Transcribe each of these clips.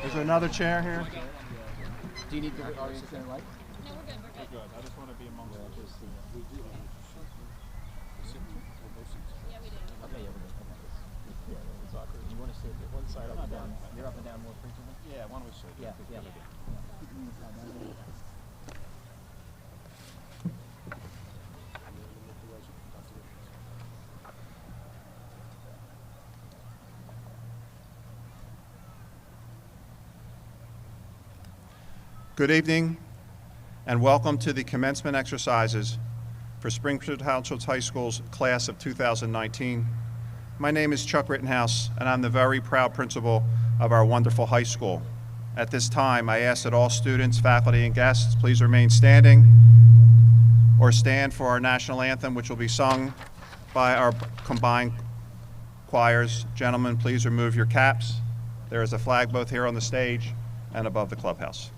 Is there another chair here? Do you need the audience in light? No, we're good. We're good. I just want to be amongst Yeah, we do. Okay, yeah, we're good. Okay. Yeah, it's awkward. You want to sit one side up and down? You're up and down more frequently? Yeah, why don't we sit? Yeah, yeah, we're good. Good evening, and welcome to the commencement exercises for Springfield Township High School's class of 2019. My name is Chuck Rittenhouse, and I'm the very proud principal of our wonderful high school. At this time, I ask that all students, faculty, and guests please remain standing or stand for our national anthem, which will be sung by our combined choirs. Gentlemen, please remove your caps. There is a flag both here on the stage and above the clubhouse.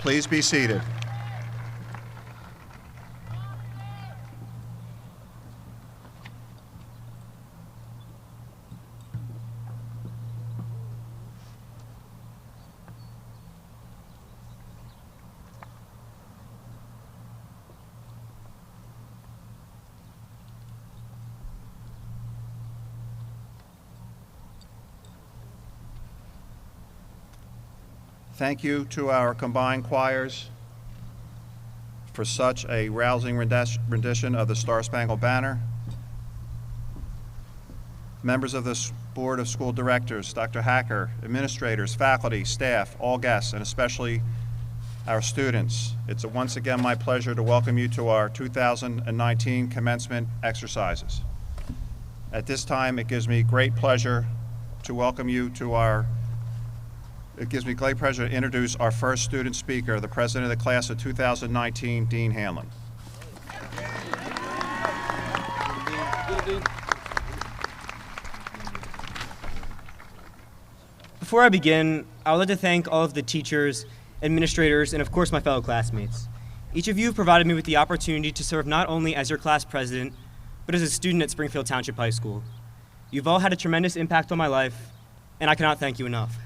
Please be seated. Thank you to our combined choirs for such a rousing rendition of the Star-Spangled Banner. Members of the Board of School Directors, Dr. Hacker, administrators, faculty, staff, all guests, and especially our students. It's once again my pleasure to welcome you to our 2019 commencement exercises. At this time, it gives me great pleasure to welcome you to It gives me great pleasure to introduce our first student speaker, the president of the class of 2019, Dean Hanlon. Before I begin, I would like to thank all of the teachers, administrators, and of course my fellow classmates. Each of you have provided me with the opportunity to serve not only as your class president, but as a student at Springfield Township High School. You've all had a tremendous impact on my life, and I cannot thank you enough.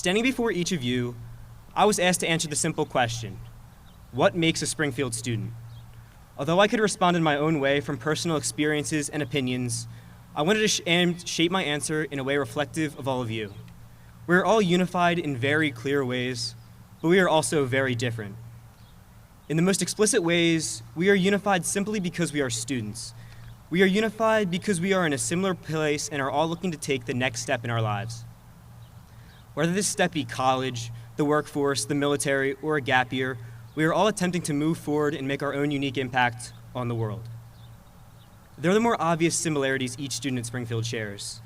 Standing before each of you, I was asked to answer the simple question: what makes a Springfield student? Although I could respond in my own way from personal experiences and opinions, I wanted to shape my answer in a way reflective of all of you. We're all unified in very clear ways, but we are also very different. In the most explicit ways, we are unified simply because we are students. We are unified because we are in a similar place and are all looking to take the next step in our lives. Whether this step be college, the workforce, the military, or a gap year, we are all attempting to move forward and make our own unique impact on the world. There are the more obvious similarities each student at Springfield shares.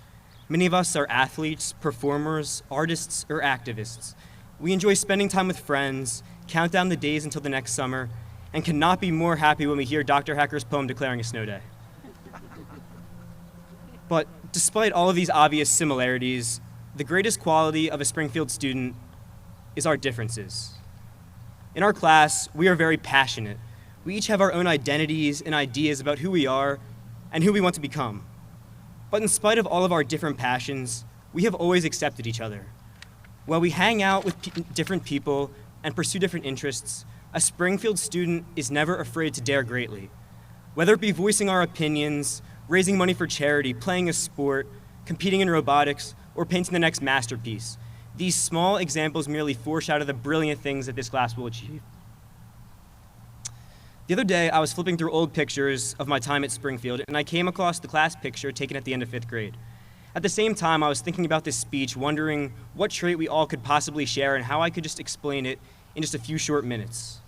Many of us are athletes, performers, artists, or activists. We enjoy spending time with friends, count down the days until the next summer, and cannot be more happy when we hear Dr. Hacker's poem declaring a snow day. But despite all of these obvious similarities, the greatest quality of a Springfield student is our differences. In our class, we are very passionate. We each have our own identities and ideas about who we are and who we want to become. But in spite of all of our different passions, we have always accepted each other. While we hang out with different people and pursue different interests, a Springfield student is never afraid to dare greatly. Whether it be voicing our opinions, raising money for charity, playing a sport, competing in robotics, or painting the next masterpiece, these small examples merely foreshadow the brilliant things that this class will achieve. The other day, I was flipping through old pictures of my time at Springfield, and I came across the class picture taken at the end of 5th grade. At the same time, I was thinking about this speech, wondering what trait we all could possibly share and how I could just explain it in just a few short minutes.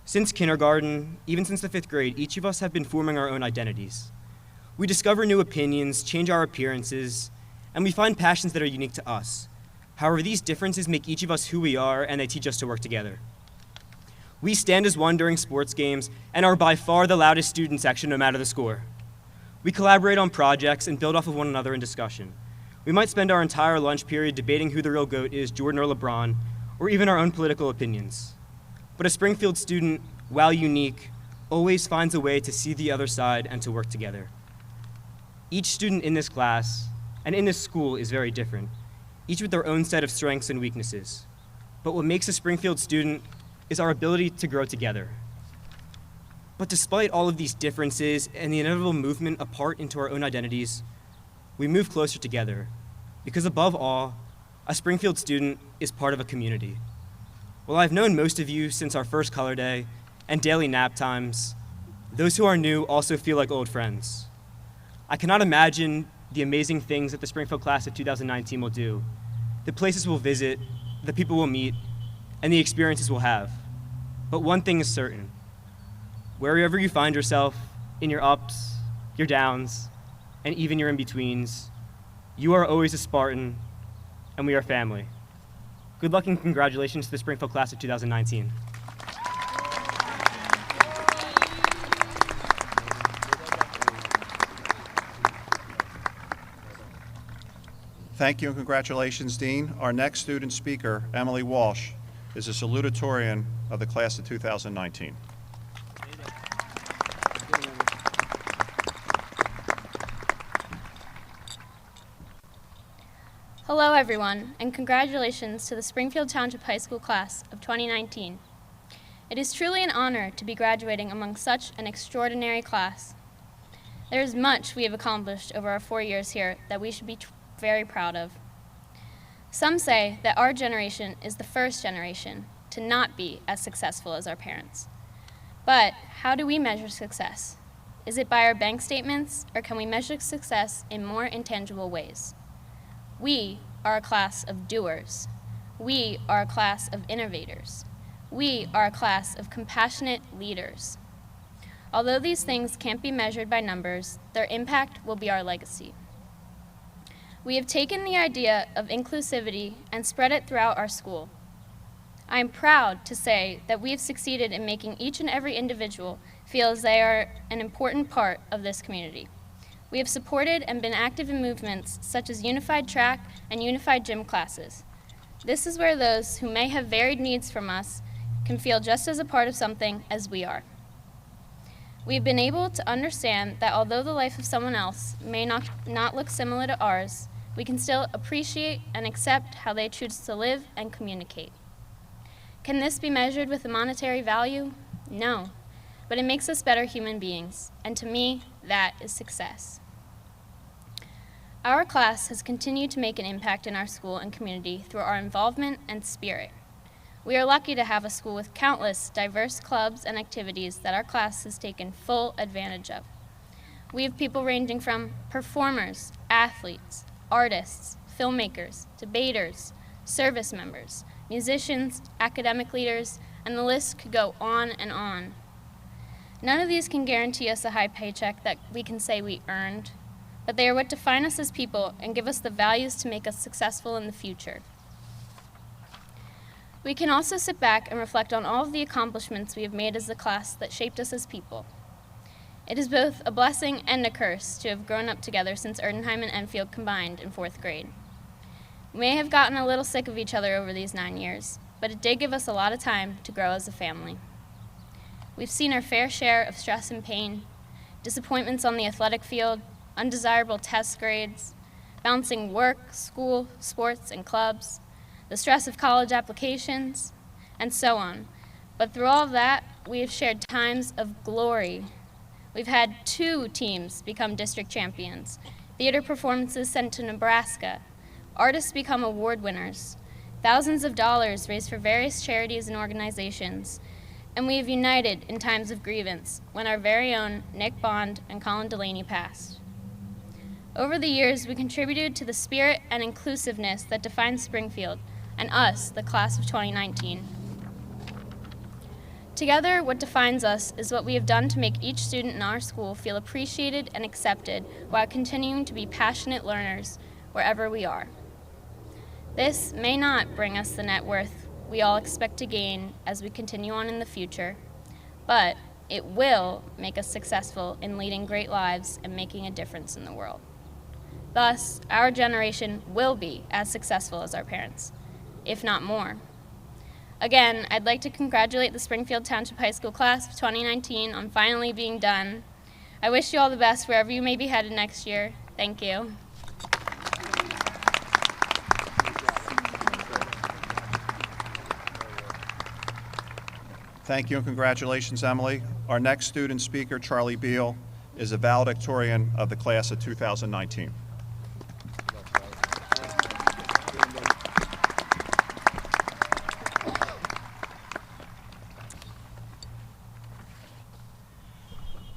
Since kindergarten, even since the 5th grade, each of us have been forming our own identities. We discover new opinions, change our appearances, and we find passions that are unique to us. However, these differences make each of us who we are, and they teach us to work together. We stand as one during sports games and are by far the loudest student section no matter the score. We collaborate on projects and build off of one another in discussion. We might spend our entire lunch period debating who the real GOAT is, Jordan or LeBron, or even our own political opinions. But a Springfield student, while unique, always finds a way to see the other side and to work together. Each student in this class and in this school is very different, each with their own set of strengths and weaknesses. But what makes a Springfield student is our ability to grow together. But despite all of these differences and the inevitable movement apart into our own identities, we move closer together because above all, a Springfield student is part of a community. While I've known most of you since our first color day and daily nap times, those who are new also feel like old friends. I cannot imagine the amazing things that the Springfield class of 2019 will do, the places we'll visit, the people we'll meet, and the experiences we'll have. But one thing is certain: wherever you find yourself, in your ups, your downs, and even your in-betweens, you are always a Spartan, and we are family. Good luck and congratulations to the Springfield class of 2019. Thank you and congratulations, Dean. Our next student speaker, Emily Walsh, is a salutatorian of the class of 2019. Hello everyone, and congratulations to the Springfield Township High School class of 2019. It is truly an honor to be graduating among such an extraordinary class. There is much we have accomplished over our 4 years here that we should be very proud of. Some say that our generation is the first generation to not be as successful as our parents. But how do we measure success? Is it by our bank statements, or can we measure success in more intangible ways? We are a class of doers. We are a class of innovators. We are a class of compassionate leaders. Although these things can't be measured by numbers, their impact will be our legacy. We have taken the idea of inclusivity and spread it throughout our school. I am proud to say that we have succeeded in making each and every individual feel as they are an important part of this community. We have supported and been active in movements such as unified track and unified gym classes. This is where those who may have varied needs from us can feel just as a part of something as we are. We have been able to understand that although the life of someone else may not look similar to ours, we can still appreciate and accept how they choose to live and communicate. Can this be measured with a monetary value? No, but it makes us better human beings, and to me, that is success. Our class has continued to make an impact in our school and community through our involvement and spirit. We are lucky to have a school with countless diverse clubs and activities that our class has taken full advantage of. We have people ranging from performers, athletes, artists, filmmakers, debaters, service members, musicians, academic leaders, and the list could go on and on. None of these can guarantee us a high paycheck that we can say we earned, but they are what define us as people and give us the values to make us successful in the future. We can also sit back and reflect on all of the accomplishments we have made as a class that shaped us as people. It is both a blessing and a curse to have grown up together since Erdenheim and Enfield combined in 4th grade. We may have gotten a little sick of each other over these 9 years, but it did give us a lot of time to grow as a family. We've seen our fair share of stress and pain, disappointments on the athletic field, undesirable test grades, balancing work, school, sports, and clubs, the stress of college applications, and so on. But through all of that, we have shared times of glory. We've had 2 teams become district champions, theater performances sent to Nebraska, artists become award winners, thousands of dollars raised for various charities and organizations, and we have united in times of grievance when our very own Nick Bond and Colin Delaney passed. Over the years, we contributed to the spirit and inclusiveness that defines Springfield and us, the class of 2019. Together, what defines us is what we have done to make each student in our school feel appreciated and accepted while continuing to be passionate learners wherever we are. This may not bring us the net worth we all expect to gain as we continue on in the future, but it will make us successful in leading great lives and making a difference in the world. Thus, our generation will be as successful as our parents, if not more. Again, I'd like to congratulate the Springfield Township High School class of 2019 on finally being done. I wish you all the best wherever you may be headed next year. Thank you. Thank you and congratulations, Emily. Our next student speaker, Charlie Beal, is a valedictorian of the class of 2019.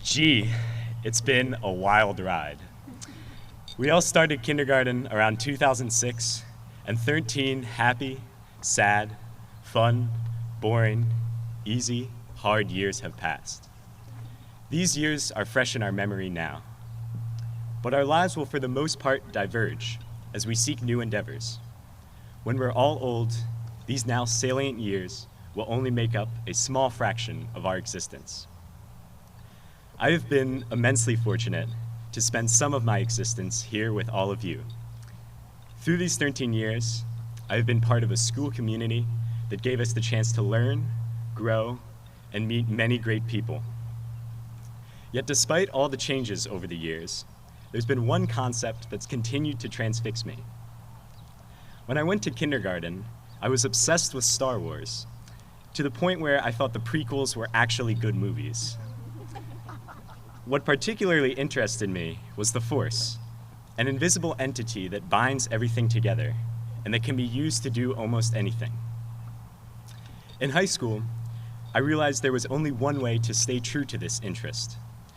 Gee, it's been a wild ride. We all started kindergarten around 2006, and 13 happy, sad, fun, boring, easy, hard years have passed. These years are fresh in our memory now, but our lives will for the most part diverge as we seek new endeavors. When we're all old, these now salient years will only make up a small fraction of our existence. I have been immensely fortunate to spend some of my existence here with all of you. Through these 13 years, I have been part of a school community that gave us the chance to learn, grow, and meet many great people. Yet despite all the changes over the years, there's been one concept that's continued to transfix me. When I went to kindergarten, I was obsessed with Star Wars, to the point where I thought the prequels were actually good movies. What particularly interested me was the Force, an invisible entity that binds everything together and that can be used to do almost anything. In high school, I realized there was only one way to stay true to this interest,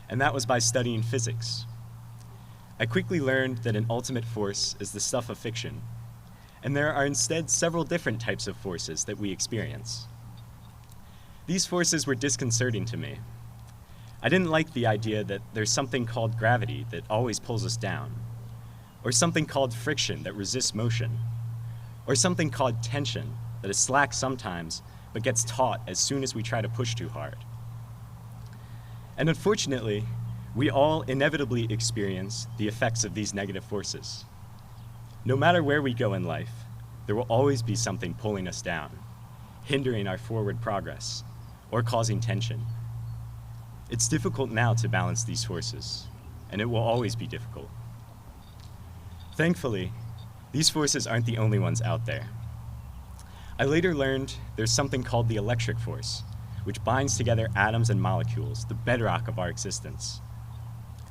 and that was by studying physics. I quickly learned that an ultimate force is the stuff of fiction, and there are instead several different types of forces that we experience. These forces were disconcerting to me. I didn't like the idea that there's something called gravity that always pulls us down, or something called friction that resists motion, or something called tension that is slack sometimes but gets taut as soon as we try to push too hard. And unfortunately, we all inevitably experience the effects of these negative forces. No matter where we go in life, there will always be something pulling us down, hindering our forward progress, or causing tension. It's difficult now to balance these forces, and it will always be difficult. Thankfully, these forces aren't the only ones out there. I later learned there's something called the electric force, which binds together atoms and molecules, the bedrock of our existence.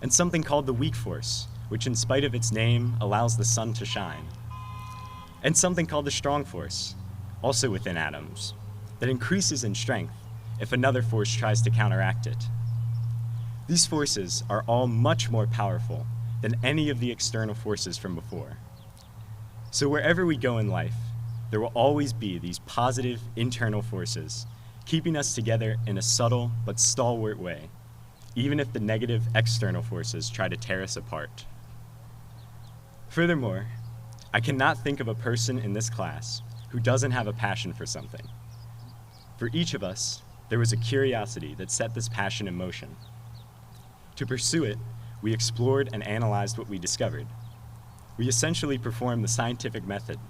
And something called the weak force, which in spite of its name allows the sun to shine. And something called the strong force, also within atoms, that increases in strength if another force tries to counteract it. These forces are all much more powerful than any of the external forces from before. So wherever we go in life, there will always be these positive internal forces keeping us together in a subtle but stalwart way, even if the negative external forces try to tear us apart. Furthermore, I cannot think of a person in this class who doesn't have a passion for something. For each of us, there was a curiosity that set this passion in motion. To pursue it, we explored and analyzed what we discovered. We essentially performed the scientific method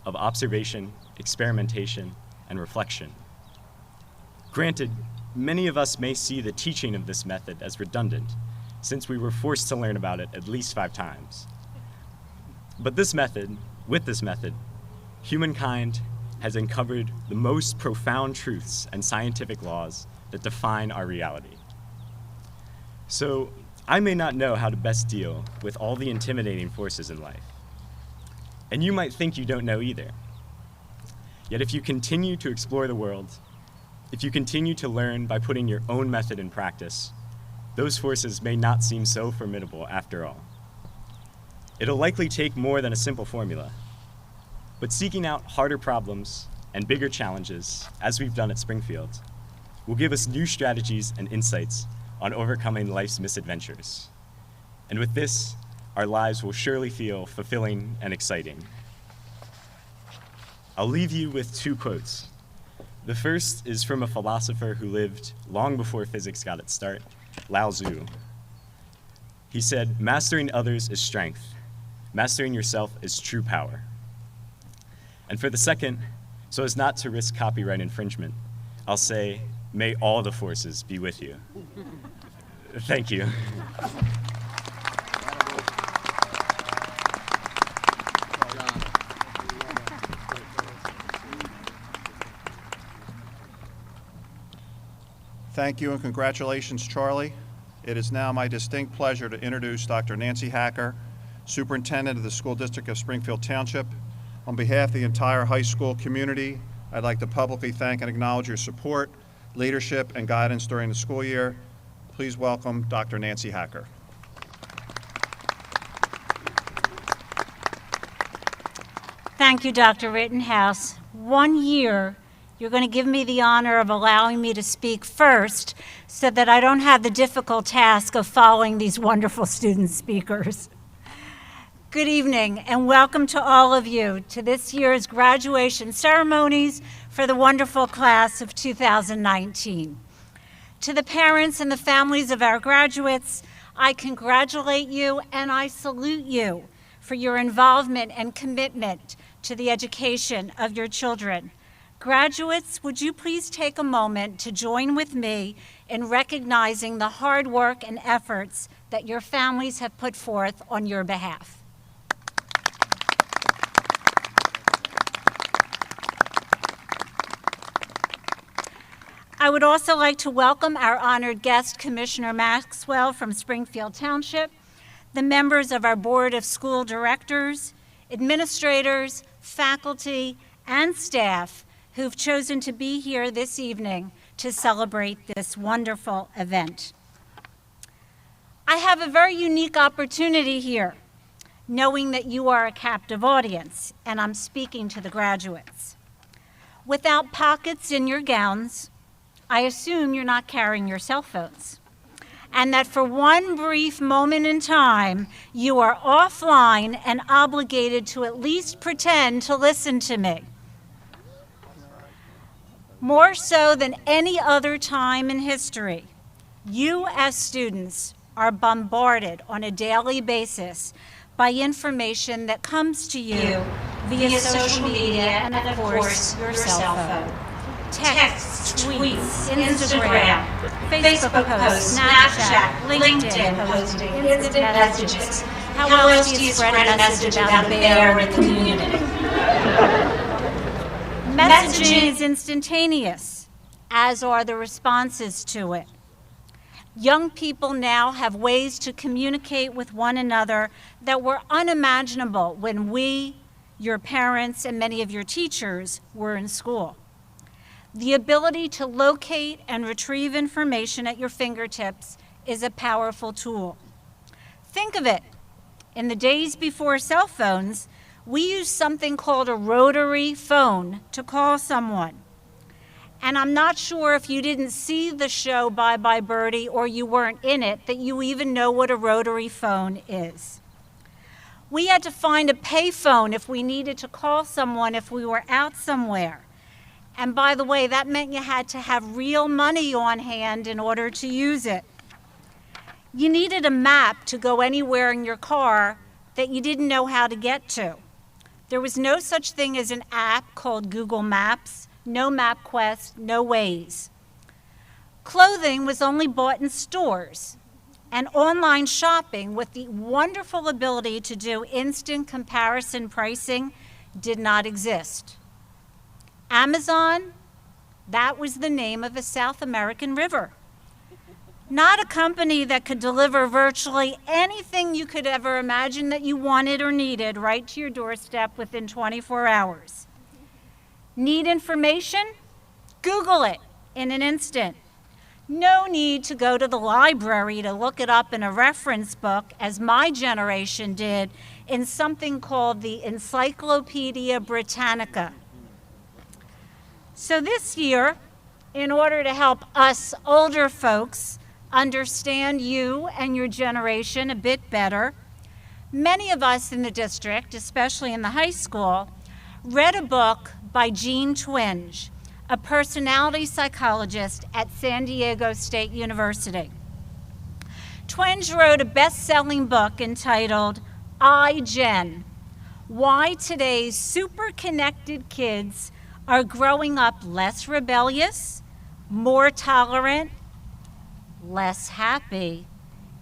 of observation, experimentation, and reflection. Granted, many of us may see the teaching of this method as redundant, since we were forced to learn about it at least 5 times. But with this method, humankind has uncovered the most profound truths and scientific laws that define our reality. So, I may not know how to best deal with all the intimidating forces in life. And you might think you don't know either. Yet if you continue to explore the world, if you continue to learn by putting your own method in practice, those forces may not seem so formidable after all. It'll likely take more than a simple formula, but seeking out harder problems and bigger challenges, as we've done at Springfield, will give us new strategies and insights on overcoming life's misadventures. And with this, our lives will surely feel fulfilling and exciting. I'll leave you with 2 quotes. The first is from a philosopher who lived long before physics got its start, Lao Tzu. He said, "Mastering others is strength. Mastering yourself is true power." And for the second, so as not to risk copyright infringement, I'll say, may all the forces be with you. Thank you. Thank you and congratulations, Charlie. It is now my distinct pleasure to introduce Dr. Nancy Hacker, Superintendent of the School District of Springfield Township. On behalf of the entire high school community, I'd like to publicly thank and acknowledge your support, leadership, and guidance during the school year. Please welcome Dr. Nancy Hacker. Thank you, Dr. Rittenhouse. 1 year, you're going to give me the honor of allowing me to speak first so that I don't have the difficult task of following these wonderful student speakers. Good evening and welcome to all of you to this year's graduation ceremonies for the wonderful class of 2019. To the parents and the families of our graduates, I congratulate you and I salute you for your involvement and commitment to the education of your children. Graduates, would you please take a moment to join with me in recognizing the hard work and efforts that your families have put forth on your behalf. I would also like to welcome our honored guest, Commissioner Maxwell from Springfield Township, the members of our Board of School Directors, administrators, faculty, and staff who've chosen to be here this evening to celebrate this wonderful event. I have a very unique opportunity here, knowing that you are a captive audience, and I'm speaking to the graduates. Without pockets in your gowns, I assume you're not carrying your cell phones, and that for one brief moment in time, you are offline and obligated to at least pretend to listen to me. More so than any other time in history, you as students are bombarded on a daily basis by information that comes to you via social media and, of course, your cell phone. Texts, tweets, Instagram, Facebook posts, Snapchat, LinkedIn posting, instant messages, How else do you spread a message about a bear in the community? Messaging is instantaneous, as are the responses to it. Young people now have ways to communicate with one another that were unimaginable when we, your parents, and many of your teachers were in school. The ability to locate and retrieve information at your fingertips is a powerful tool. Think of it. In the days before cell phones, we used something called a rotary phone to call someone. And I'm not sure if you didn't see the show Bye Bye Birdie or you weren't in it that you even know what a rotary phone is. We had to find a payphone if we needed to call someone if we were out somewhere. And by the way, that meant you had to have real money on hand in order to use it. You needed a map to go anywhere in your car that you didn't know how to get to. There was no such thing as an app called Google Maps, no MapQuest, no Waze. Clothing was only bought in stores, and online shopping with the wonderful ability to do instant comparison pricing did not exist. Amazon, that was the name of a South American river. Not a company that could deliver virtually anything you could ever imagine that you wanted or needed right to your doorstep within 24 hours. Need information? Google it in an instant. No need to go to the library to look it up in a reference book, as my generation did in something called the Encyclopedia Britannica. So this year, in order to help us older folks understand you and your generation a bit better, many of us in the district, especially in the high school, read a book by Jean Twenge, a personality psychologist at San Diego State University. Twenge wrote a best-selling book entitled iGen: Why Today's Super-Connected Kids Are Growing Up Less Rebellious, More Tolerant, Less Happy,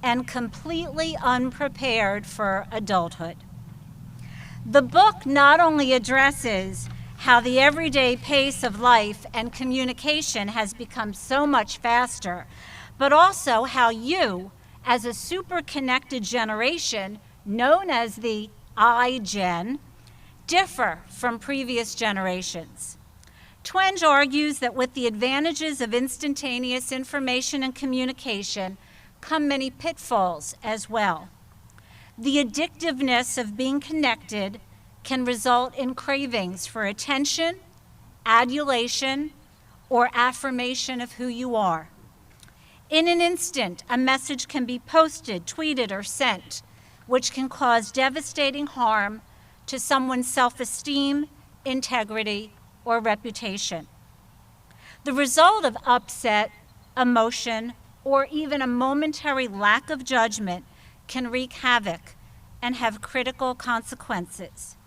and completely unprepared for adulthood. The book not only addresses how the everyday pace of life and communication has become so much faster, but also how you, as a super-connected generation known as the iGen, differ from previous generations. Twenge argues that with the advantages of instantaneous information and communication come many pitfalls as well. The addictiveness of being connected can result in cravings for attention, adulation, or affirmation of who you are. In an instant, a message can be posted, tweeted, or sent, which can cause devastating harm to someone's self-esteem, integrity, or reputation. The result of upset, emotion, or even a momentary lack of judgment can wreak havoc and have critical consequences.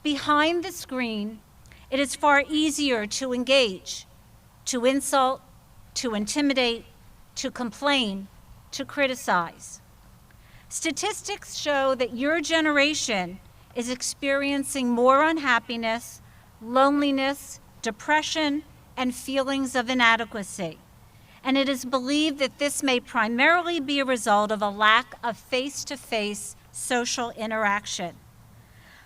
Behind the screen, it is far easier to engage, to insult, to intimidate, to complain, to criticize. Statistics show that your generation is experiencing more unhappiness, loneliness, depression, and feelings of inadequacy. And it is believed that this may primarily be a result of a lack of face-to-face social interaction.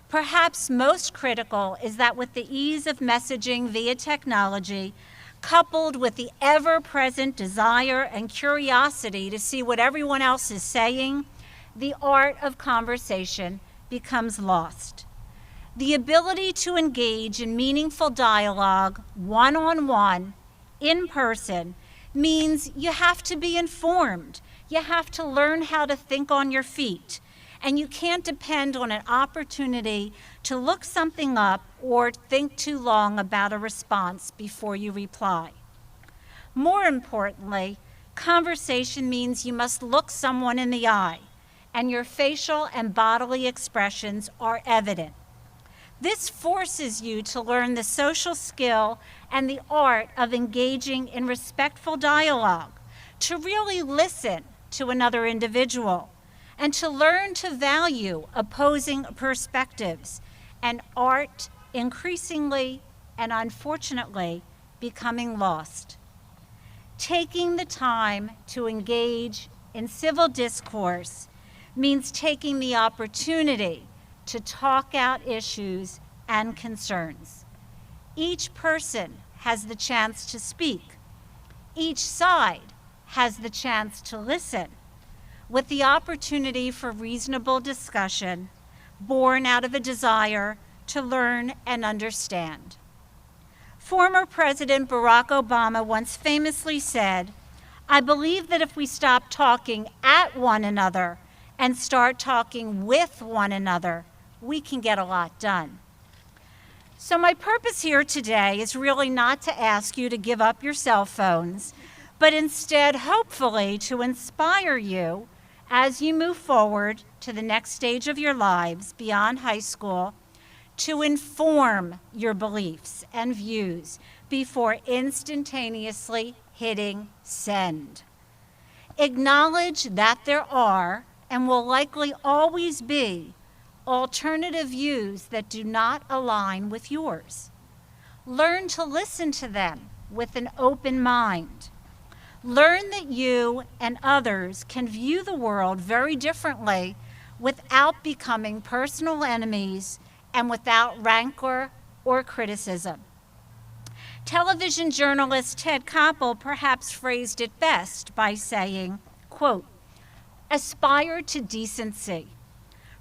Perhaps most critical is that with the ease of messaging via technology, coupled with the ever-present desire and curiosity to see what everyone else is saying, the art of conversation becomes lost. The ability to engage in meaningful dialogue, one-on-one, in person, means you have to be informed. You have to learn how to think on your feet. And you can't depend on an opportunity to look something up or think too long about a response before you reply. More importantly, conversation means you must look someone in the eye, and your facial and bodily expressions are evident. This forces you to learn the social skill and the art of engaging in respectful dialogue, to really listen to another individual, and to learn to value opposing perspectives and art increasingly and unfortunately becoming lost. Taking the time to engage in civil discourse means taking the opportunity to talk out issues and concerns. Each person has the chance to speak. Each side has the chance to listen, with the opportunity for reasonable discussion born out of a desire to learn and understand. Former President Barack Obama once famously said, "I believe that if we stop talking at one another and start talking with one another, we can get a lot done." So my purpose here today is really not to ask you to give up your cell phones, but instead, hopefully, to inspire you as you move forward to the next stage of your lives beyond high school, to inform your beliefs and views before instantaneously hitting send. Acknowledge that there are, and will likely always be, alternative views that do not align with yours. Learn to listen to them with an open mind. Learn that you and others can view the world very differently without becoming personal enemies and without rancor or criticism. Television journalist Ted Koppel perhaps phrased it best by saying, quote, "Aspire to decency.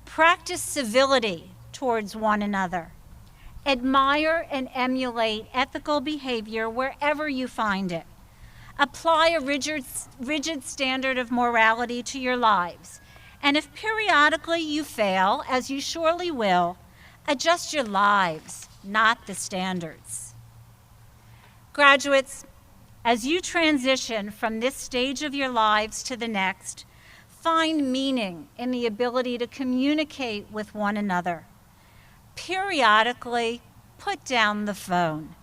Practice civility towards one another. Admire and emulate ethical behavior wherever you find it. Apply a rigid standard of morality to your lives. And if periodically you fail, as you surely will, adjust your lives, not the standards." Graduates, as you transition from this stage of your lives to the next, find meaning in the ability to communicate with one another. Periodically, put down the phone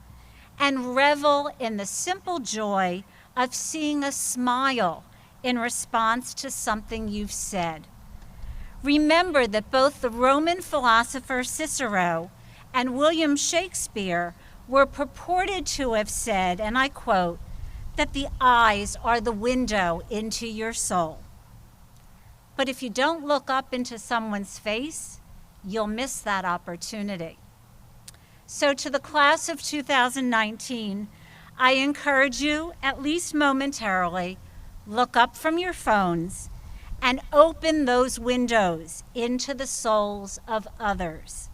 and revel in the simple joy of seeing a smile in response to something you've said. Remember that both the Roman philosopher Cicero and William Shakespeare were purported to have said, and I quote, that the eyes are the window into your soul. But if you don't look up into someone's face, you'll miss that opportunity. So to the class of 2019, I encourage you, at least momentarily, look up from your phones and open those windows into the souls of others.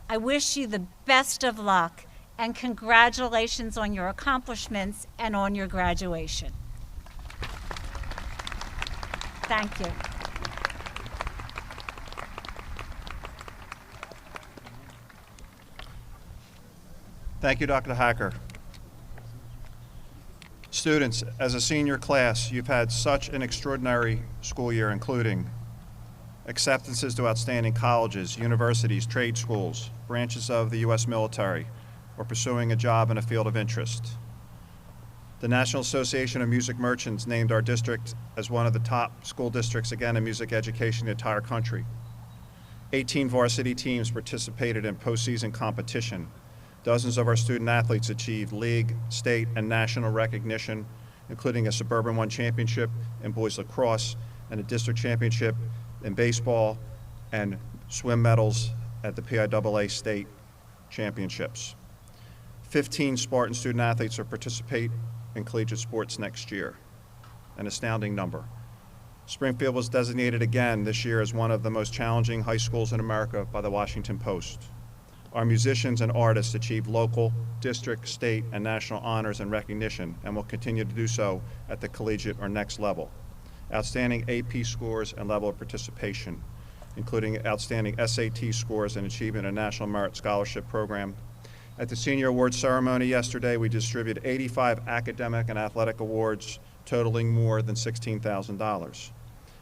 I wish you the best of luck and congratulations on your accomplishments and on your graduation. Thank you. Thank you, Dr. Hacker. Students, as a senior class, you've had such an extraordinary school year, including acceptances to outstanding colleges, universities, trade schools, branches of the U.S. military, or pursuing a job in a field of interest. The National Association of Music Merchants named our district as one of the top school districts, again, in music education in the entire country. 18 varsity teams participated in postseason competition. Dozens of our student athletes achieved league, state, and national recognition, including a Suburban 1 championship in boys lacrosse and a district championship in baseball and swim medals at the PIAA state championships. 15 Spartan student athletes will participate in collegiate sports next year, an astounding number. Springfield was designated again this year as one of the most challenging high schools in America by the Washington Post. Our musicians and artists achieved local, district, state, and national honors and recognition and will continue to do so at the collegiate or next level. Outstanding AP scores and level of participation, including outstanding SAT scores and achievement in a National Merit Scholarship Program. At the Senior Awards ceremony yesterday, we distributed 85 academic and athletic awards totaling more than $16,000.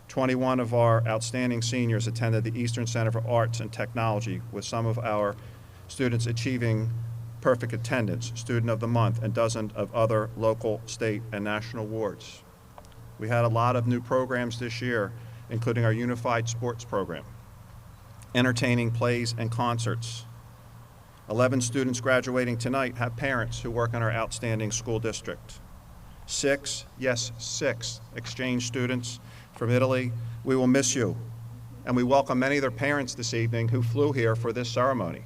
21 of our outstanding seniors attended the Eastern Center for Arts and Technology, with some of our students achieving perfect attendance, Student of the Month, and dozens of other local, state, and national awards. We had a lot of new programs this year including our unified sports program, entertaining plays and concerts. 11 students graduating tonight have parents who work in our outstanding school district. 6, yes, 6 exchange students from Italy. We will miss you, and we welcome many of their parents this evening who flew here for this ceremony.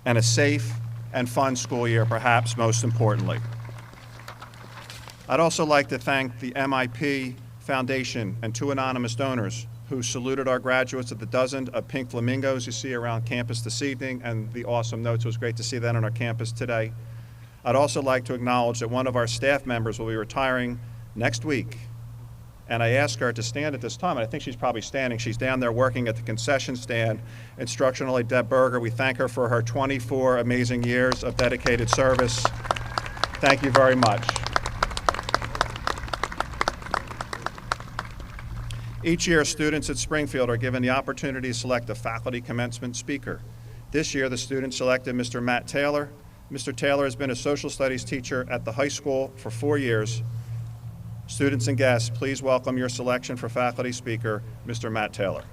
And a safe and fun school year, perhaps most importantly. I'd also like to thank the MIP Foundation and 2 anonymous donors who saluted our graduates at the dozen of pink flamingos you see around campus this evening, and the awesome notes. It was great to see that on our campus today. I'd also like to acknowledge that one of our staff members will be retiring next week, and I asked her to stand at this time, and I think she's probably standing. She's down there working at the concession stand. Instructionally, Deb Berger, we thank her for her 24 amazing years of dedicated service. Thank you very much. Each year, students at Springfield are given the opportunity to select a faculty commencement speaker. This year, the students selected Mr. Matt Taylor. Mr. Taylor has been a social studies teacher at the high school for 4 years. Students and guests, please welcome your selection for faculty speaker, Mr. Matt Taylor.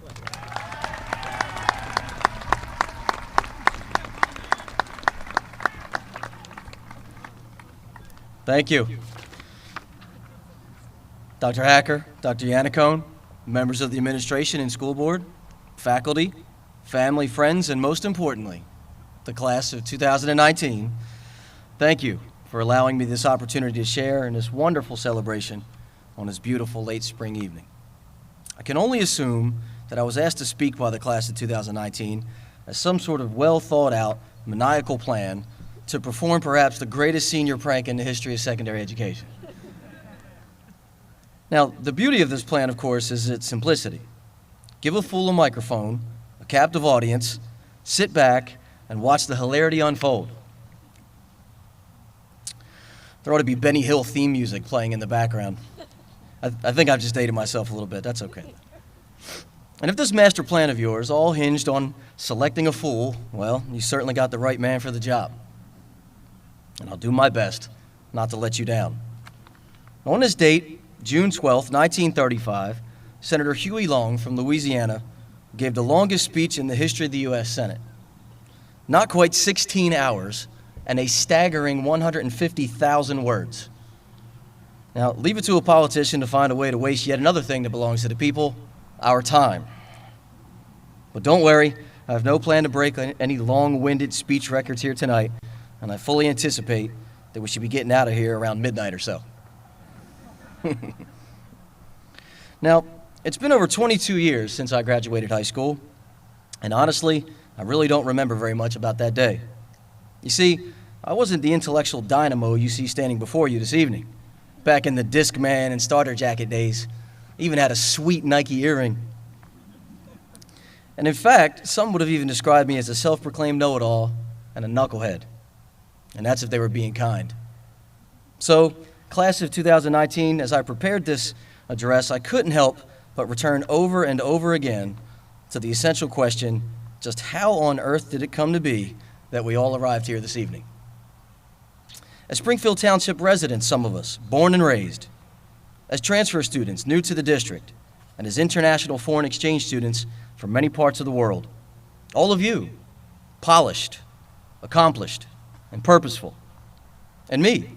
Thank you. Dr. Hacker, Dr. Yannicone, members of the administration and school board, faculty, family, friends, and most importantly, the class of 2019, thank you for allowing me this opportunity to share in this wonderful celebration on this beautiful late spring evening. I can only assume that I was asked to speak by the class of 2019 as some sort of well-thought-out, maniacal plan to perform perhaps the greatest senior prank in the history of secondary education. Now, the beauty of this plan, of course, is its simplicity. Give a fool a microphone, a captive audience, sit back, and watch the hilarity unfold. There ought to be Benny Hill theme music playing in the background. I think I've just dated myself a little bit. That's okay. And if this master plan of yours all hinged on selecting a fool, well, you certainly got the right man for the job. And I'll do my best not to let you down. On this date, June 12, 1935, Senator Huey Long from Louisiana gave the longest speech in the history of the U.S. Senate. Not quite 16 hours and a staggering 150,000 words. Now, leave it to a politician to find a way to waste yet another thing that belongs to the people, our time. But don't worry, I have no plan to break any long-winded speech records here tonight, and I fully anticipate that we should be getting out of here around midnight or so. Now, it's been over 22 years since I graduated high school, and honestly, I really don't remember very much about that day. You see, I wasn't the intellectual dynamo you see standing before you this evening. Back in the Discman and starter jacket days, I even had a sweet Nike earring. And in fact, some would have even described me as a self-proclaimed know-it-all and a knucklehead. And that's if they were being kind. So, class of 2019, as I prepared this address, I couldn't help but return over and over again to the essential question, just how on earth did it come to be that we all arrived here this evening? As Springfield Township residents, some of us, born and raised, as transfer students new to the district, and as international foreign exchange students from many parts of the world, all of you, polished, accomplished, and purposeful, and me,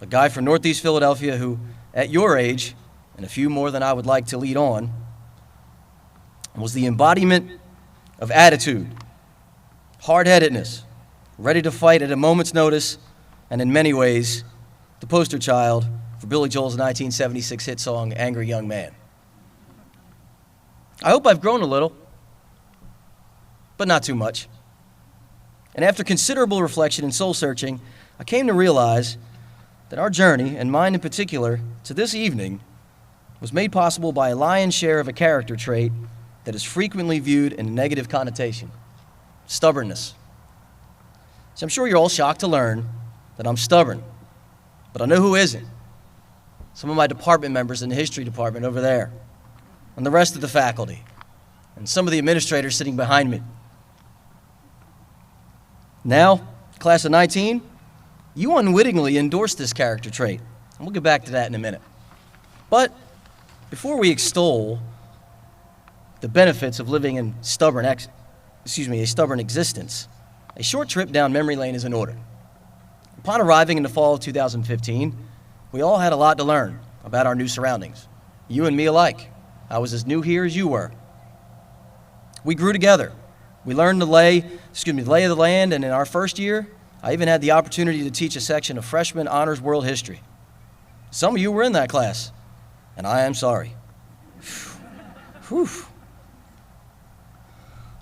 a guy from Northeast Philadelphia who, at your age, and a few more than I would like to lead on, was the embodiment of attitude, hard-headedness, ready to fight at a moment's notice, and in many ways, the poster child for Billy Joel's 1976 hit song, Angry Young Man. I hope I've grown a little, but not too much. And after considerable reflection and soul-searching, I came to realize that our journey, and mine in particular, to this evening, was made possible by a lion's share of a character trait that is frequently viewed in a negative connotation: stubbornness. So I'm sure you're all shocked to learn that I'm stubborn, but I know who isn't. Some of my department members in the history department over there, and the rest of the faculty, and some of the administrators sitting behind me. Now, class of 19, you unwittingly endorsed this character trait, and we'll get back to that in a minute. But Before we extol the benefits of living in a stubborn existence, a short trip down memory lane is in order. Upon arriving in the fall of 2015, we all had a lot to learn about our new surroundings. You and me alike. I was as new here as you were. We grew together. We learned the lay of the land, and in our first year, I even had the opportunity to teach a section of freshman honors world history. Some of you were in that class, and I am sorry. Whew.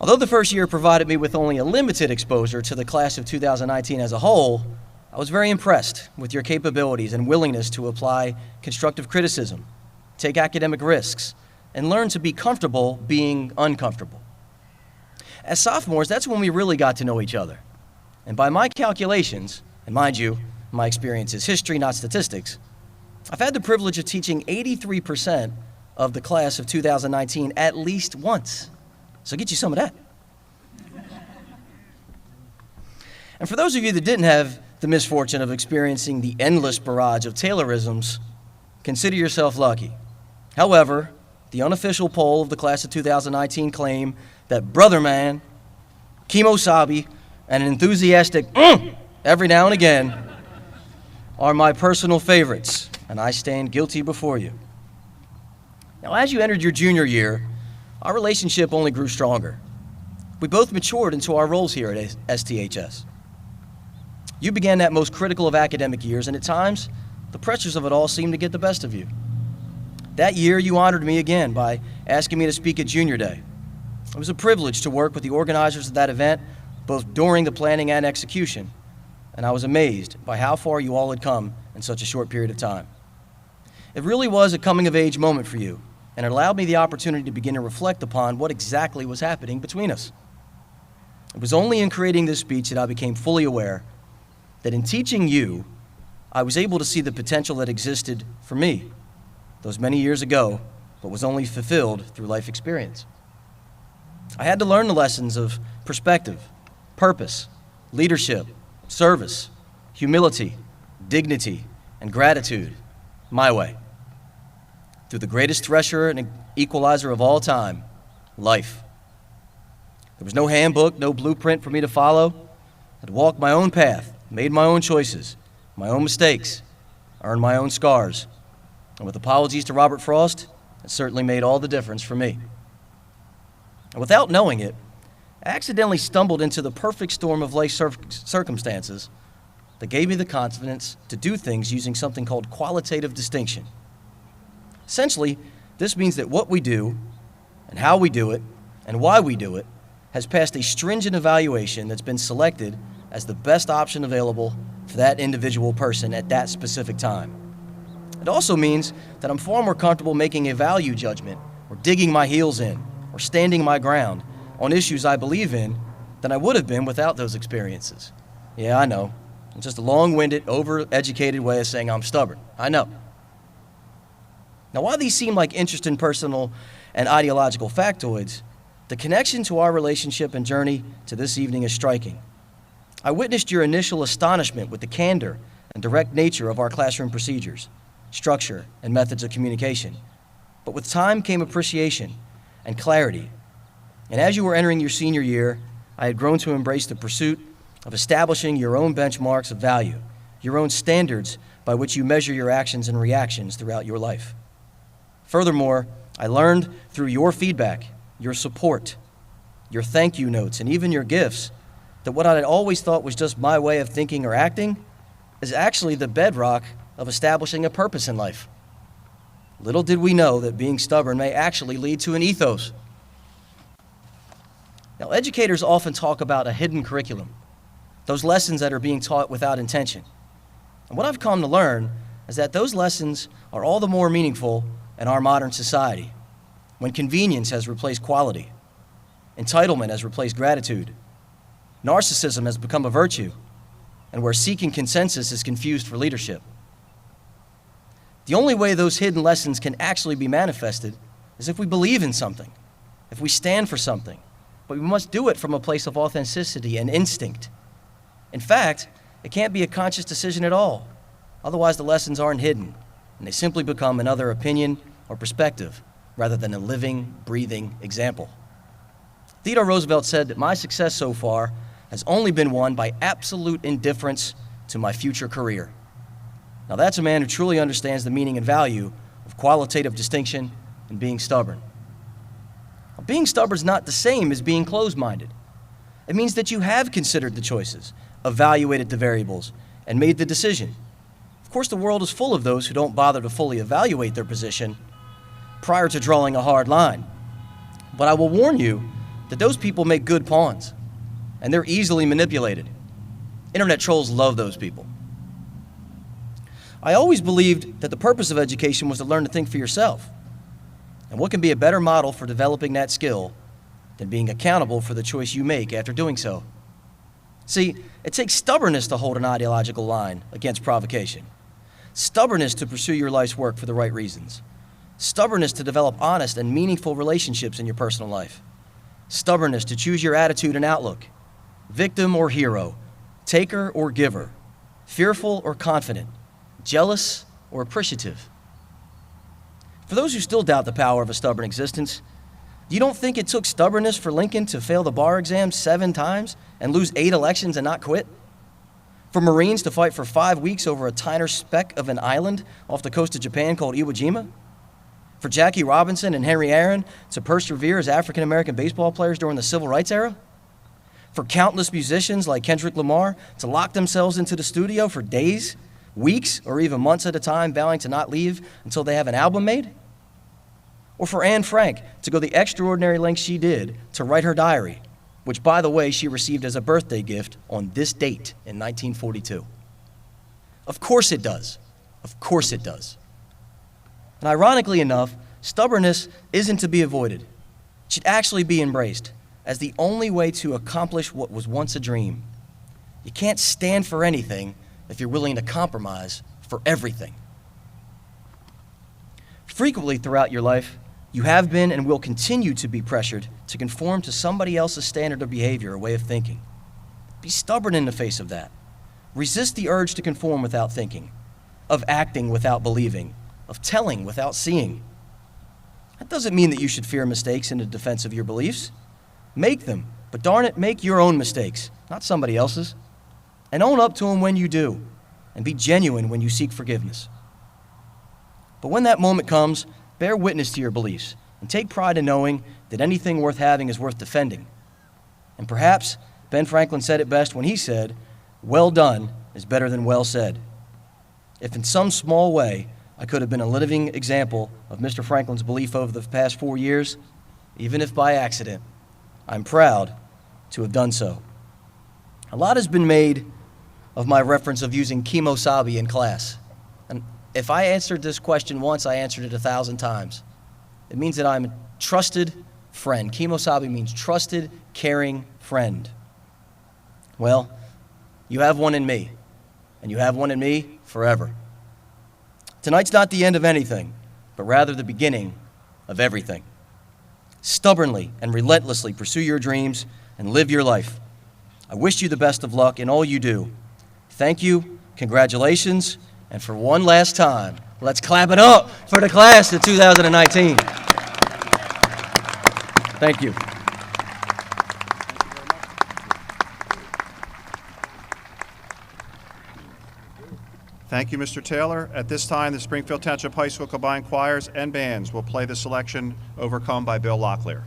Although the first year provided me with only a limited exposure to the class of 2019 as a whole, I was very impressed with your capabilities and willingness to apply constructive criticism, take academic risks, and learn to be comfortable being uncomfortable. As sophomores, that's when we really got to know each other. And by my calculations, and mind you, my experience is history, not statistics, I've had the privilege of teaching 83% of the class of 2019 at least once. So get you some of that. And for those of you that didn't have the misfortune of experiencing the endless barrage of Taylorisms, consider yourself lucky. However, the unofficial poll of the class of 2019 claim that Brother Man, Kimosabi, and an enthusiastic every now and again are my personal favorites, and I stand guilty before you. Now, as you entered your junior year, our relationship only grew stronger. We both matured into our roles here at STHS. You began that most critical of academic years, and at times, the pressures of it all seemed to get the best of you. That year, you honored me again by asking me to speak at Junior Day. It was a privilege to work with the organizers of that event, both during the planning and execution, and I was amazed by how far you all had come in such a short period of time. It really was a coming-of-age moment for you, and it allowed me the opportunity to begin to reflect upon what exactly was happening between us. It was only in creating this speech that I became fully aware that in teaching you, I was able to see the potential that existed for me those many years ago, but was only fulfilled through life experience. I had to learn the lessons of perspective, purpose, leadership, service, humility, dignity, and gratitude my way. Through the greatest thresher and equalizer of all time, life. There was no handbook, no blueprint for me to follow. I had walked my own path, made my own choices, my own mistakes, earned my own scars. And with apologies to Robert Frost, it certainly made all the difference for me. And without knowing it, I accidentally stumbled into the perfect storm of life circumstances that gave me the confidence to do things using something called qualitative distinction. Essentially, this means that what we do, and how we do it, and why we do it, has passed a stringent evaluation that's been selected as the best option available for that individual person at that specific time. It also means that I'm far more comfortable making a value judgment, or digging my heels in, or standing my ground on issues I believe in than I would have been without those experiences. Yeah, I know. It's just a long-winded, over-educated way of saying I'm stubborn. I know. Now, while these seem like interesting personal and ideological factoids, the connection to our relationship and journey to this evening is striking. I witnessed your initial astonishment with the candor and direct nature of our classroom procedures, structure, and methods of communication. But with time came appreciation and clarity. And as you were entering your senior year, I had grown to embrace the pursuit of establishing your own benchmarks of value, your own standards by which you measure your actions and reactions throughout your life. Furthermore, I learned through your feedback, your support, your thank you notes, and even your gifts, that what I had always thought was just my way of thinking or acting is actually the bedrock of establishing a purpose in life. Little did we know that being stubborn may actually lead to an ethos. Now, educators often talk about a hidden curriculum, those lessons that are being taught without intention. And what I've come to learn is that those lessons are all the more meaningful in our modern society, when convenience has replaced quality, entitlement has replaced gratitude, narcissism has become a virtue, and where seeking consensus is confused for leadership. The only way those hidden lessons can actually be manifested is if we believe in something, if we stand for something, but we must do it from a place of authenticity and instinct. In fact, it can't be a conscious decision at all. Otherwise, the lessons aren't hidden, and they simply become another opinion or perspective rather than a living, breathing example. Theodore Roosevelt said that my success so far has only been won by absolute indifference to my future career. Now that's a man who truly understands the meaning and value of qualitative distinction and being stubborn. Now, being stubborn is not the same as being closed-minded. It means that you have considered the choices, evaluated the variables, and made the decision. Of course, the world is full of those who don't bother to fully evaluate their position prior to drawing a hard line. But I will warn you that those people make good pawns, and they're easily manipulated. Internet trolls love those people. I always believed that the purpose of education was to learn to think for yourself. And what can be a better model for developing that skill than being accountable for the choice you make after doing so? See, it takes stubbornness to hold an ideological line against provocation. Stubbornness to pursue your life's work for the right reasons. Stubbornness to develop honest and meaningful relationships in your personal life. Stubbornness to choose your attitude and outlook. Victim or hero, taker or giver, fearful or confident, jealous or appreciative. For those who still doubt the power of a stubborn existence, you don't think it took stubbornness for Lincoln to fail the bar exam 7 times and lose 8 elections and not quit? For Marines to fight for 5 weeks over a tiny speck of an island off the coast of Japan called Iwo Jima? For Jackie Robinson and Henry Aaron to persevere as African-American baseball players during the Civil Rights era? For countless musicians like Kendrick Lamar to lock themselves into the studio for days, weeks, or even months at a time, vowing to not leave until they have an album made? Or for Anne Frank to go the extraordinary lengths she did to write her diary, which, by the way, she received as a birthday gift on this date in 1942. Of course it does. Of course it does. And ironically enough, stubbornness isn't to be avoided. It should actually be embraced as the only way to accomplish what was once a dream. You can't stand for anything if you're willing to compromise for everything. Frequently throughout your life, you have been and will continue to be pressured to conform to somebody else's standard of behavior or way of thinking. Be stubborn in the face of that. Resist the urge to conform without thinking, of acting without believing, of telling without seeing. That doesn't mean that you should fear mistakes in the defense of your beliefs. Make them, but darn it, make your own mistakes, not somebody else's. And own up to them when you do, and be genuine when you seek forgiveness. But when that moment comes, bear witness to your beliefs, and take pride in knowing that anything worth having is worth defending. And perhaps Ben Franklin said it best when he said, "Well done is better than well said." If in some small way I could have been a living example of Mr. Franklin's belief over the past 4 years, even if by accident, I'm proud to have done so. A lot has been made of my reference of using kemosabe in class. And if I answered this question once, I answered it 1,000 times. It means that I'm a trusted friend. Kemosabe means trusted, caring friend. Well, you have one in me, and you have one in me forever. Tonight's not the end of anything, but rather the beginning of everything. Stubbornly and relentlessly pursue your dreams and live your life. I wish you the best of luck in all you do. Thank you, congratulations, and for one last time, let's clap it up for the class of 2019. Thank you. Thank you, Mr. Taylor. At this time, the Springfield Township High School Combined Choirs and Bands will play the selection Overcome by Bill Locklear.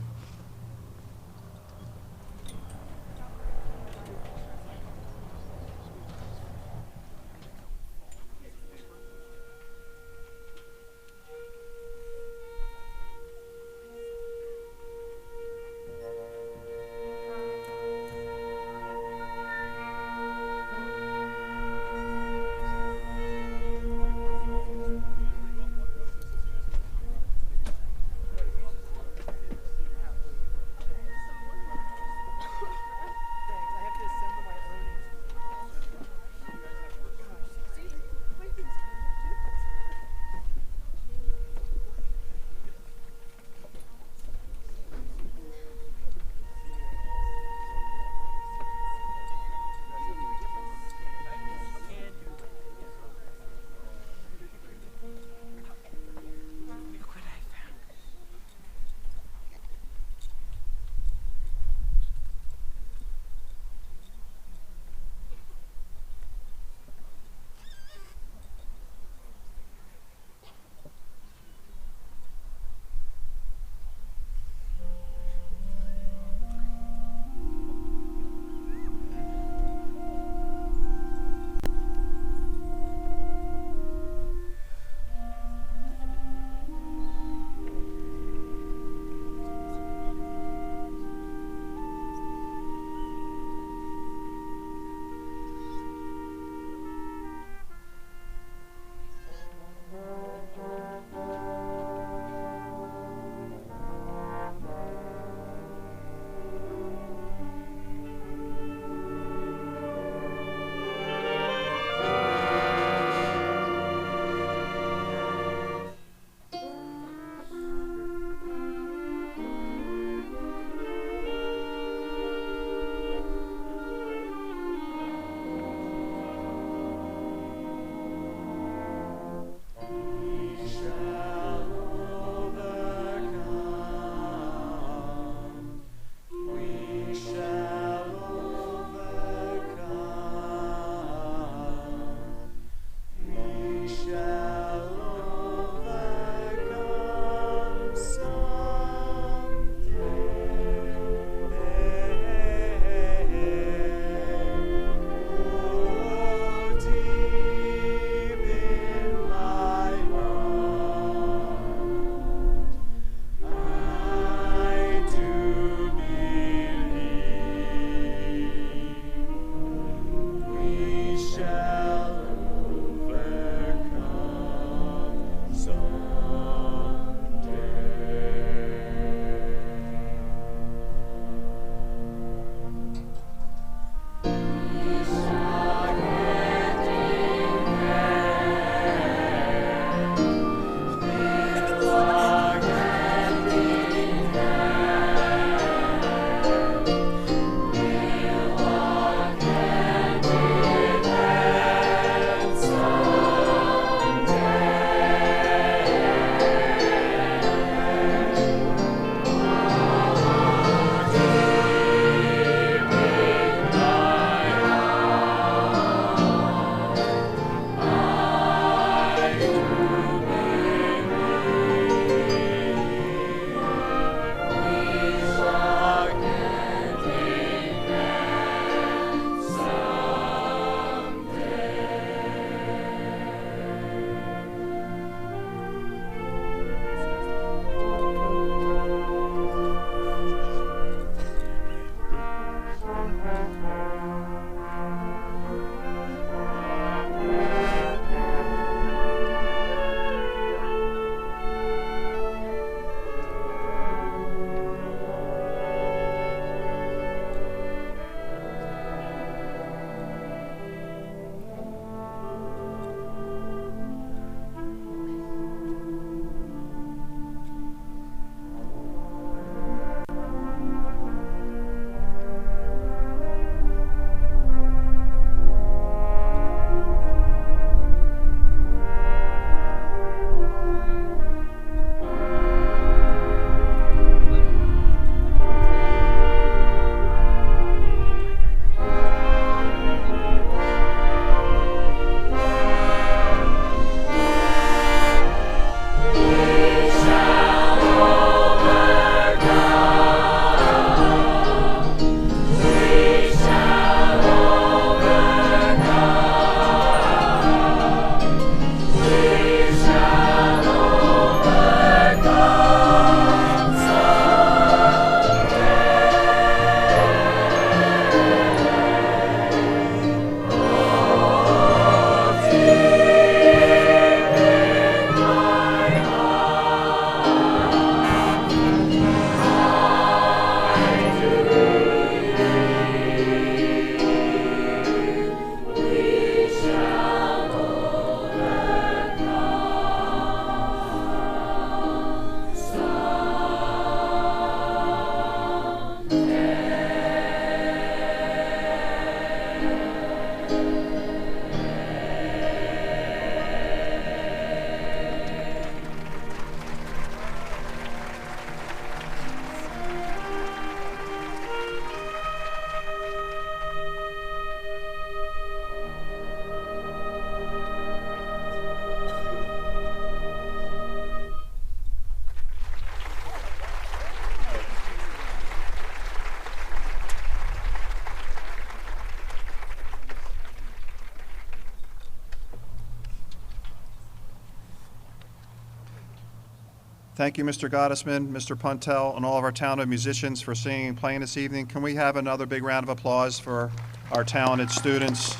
Thank you, Mr. Gottesman, Mr. Puntel, and all of our talented musicians for singing and playing this evening. Can we have another big round of applause for our talented students?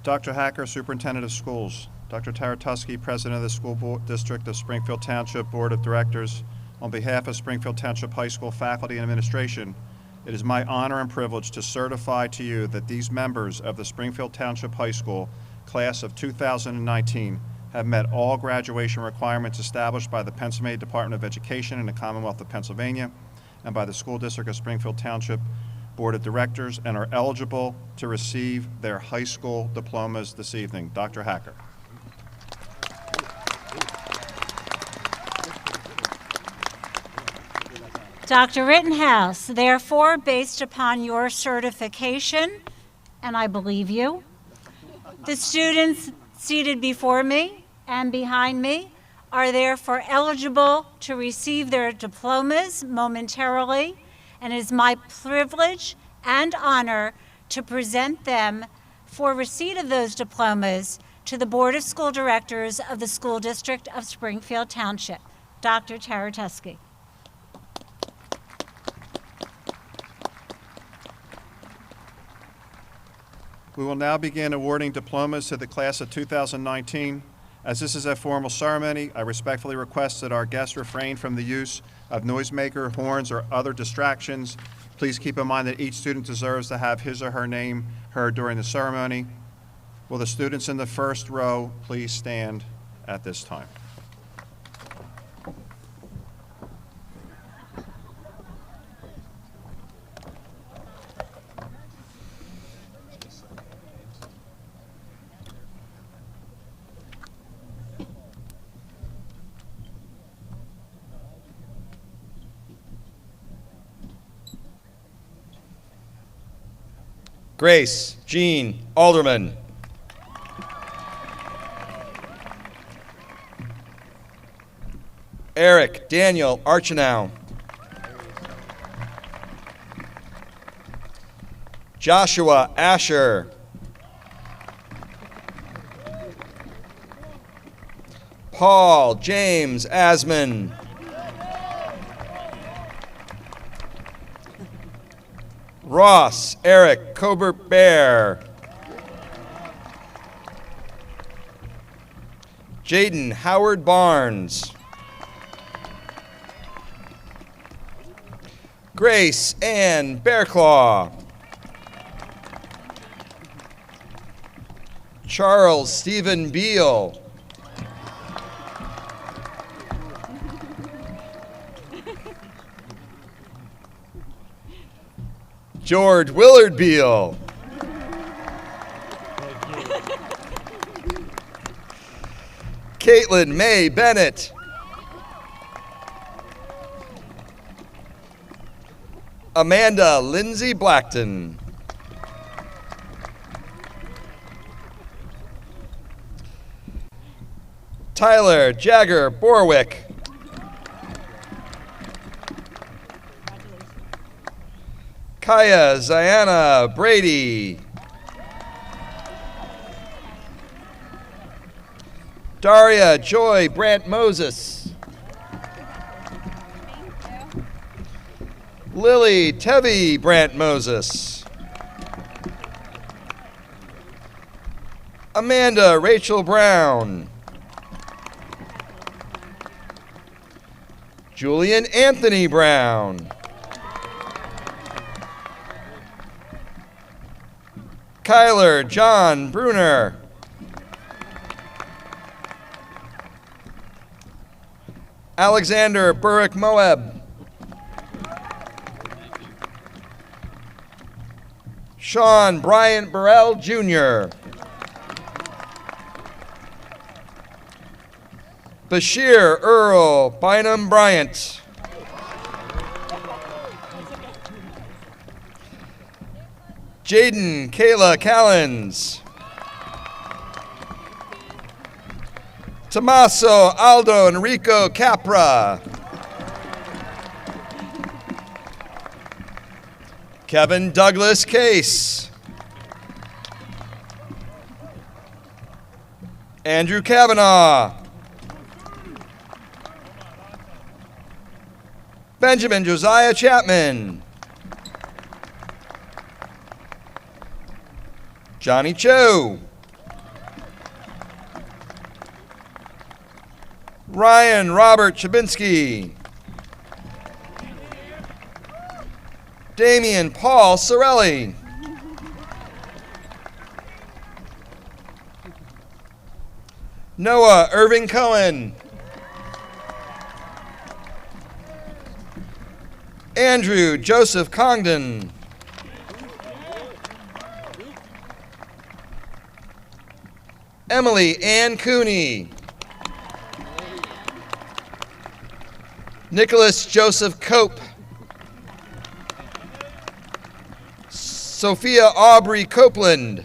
Dr. Hacker, Superintendent of Schools. Dr. Taratusky, President of the School District of Springfield Township Board of Directors. On behalf of Springfield Township High School faculty and administration, it is my honor and privilege to certify to you that these members of the Springfield Township High School class of 2019 have met all graduation requirements established by the Pennsylvania Department of Education and the Commonwealth of Pennsylvania and by the School District of Springfield Township Board of Directors and are eligible to receive their high school diplomas this evening. Dr. Hacker. Dr. Rittenhouse, therefore, based upon your certification, and I believe you, the students seated before me and behind me are therefore eligible to receive their diplomas momentarily, and it is my privilege and honor to present them for receipt of those diplomas to the Board of School Directors of the School District of Springfield Township. Dr. Taratusky. We will now begin awarding diplomas to the class of 2019. As this is a formal ceremony, I respectfully request that our guests refrain from the use of noisemaker, horns, or other distractions. Please keep in mind that each student deserves to have his or her name heard during the ceremony. Will the students in the first row please stand at this time? Grace Jean Alderman. Eric Daniel Archinow. Joshua Asher. Paul James Asman. Ross Eric Cobert Bear. Jaden Howard Barnes. Grace Ann Bearclaw. Charles Stephen Beal. George Willard Beal. Caitlin May Bennett. Amanda Lindsay Blackton. Tyler Jagger Borwick. Kaya Ziana Brady. Daria Joy Brant Moses. Lily Tevi Brant Moses. Amanda Rachel Brown. Julian Anthony Brown. Kyler John Bruner. Alexander Burrick Moab. Sean Bryant Burrell Jr. Bashir Earl Bynum Bryant. Jaden Kayla Callens. Tommaso Aldo Enrico Capra. Kevin Douglas Case. Andrew Kavanaugh. Benjamin Josiah Chapman. Johnny Cho. Ryan Robert Chabinski. Damian Paul Sorelli. Noah Irving Cohen. Andrew Joseph Congdon. Emily Ann Cooney. Nicholas Joseph Cope. Sophia Aubrey Copeland.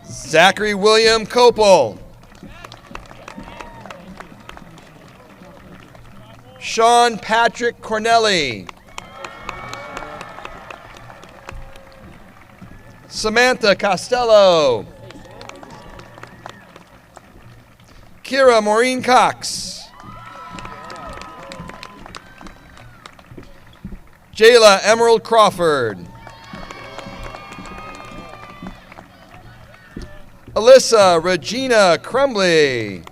Zachary William Copel. Sean Patrick Cornelli. Samantha Costello. Kira Maureen Cox. Jayla Emerald Crawford. Alyssa Regina Crumbly.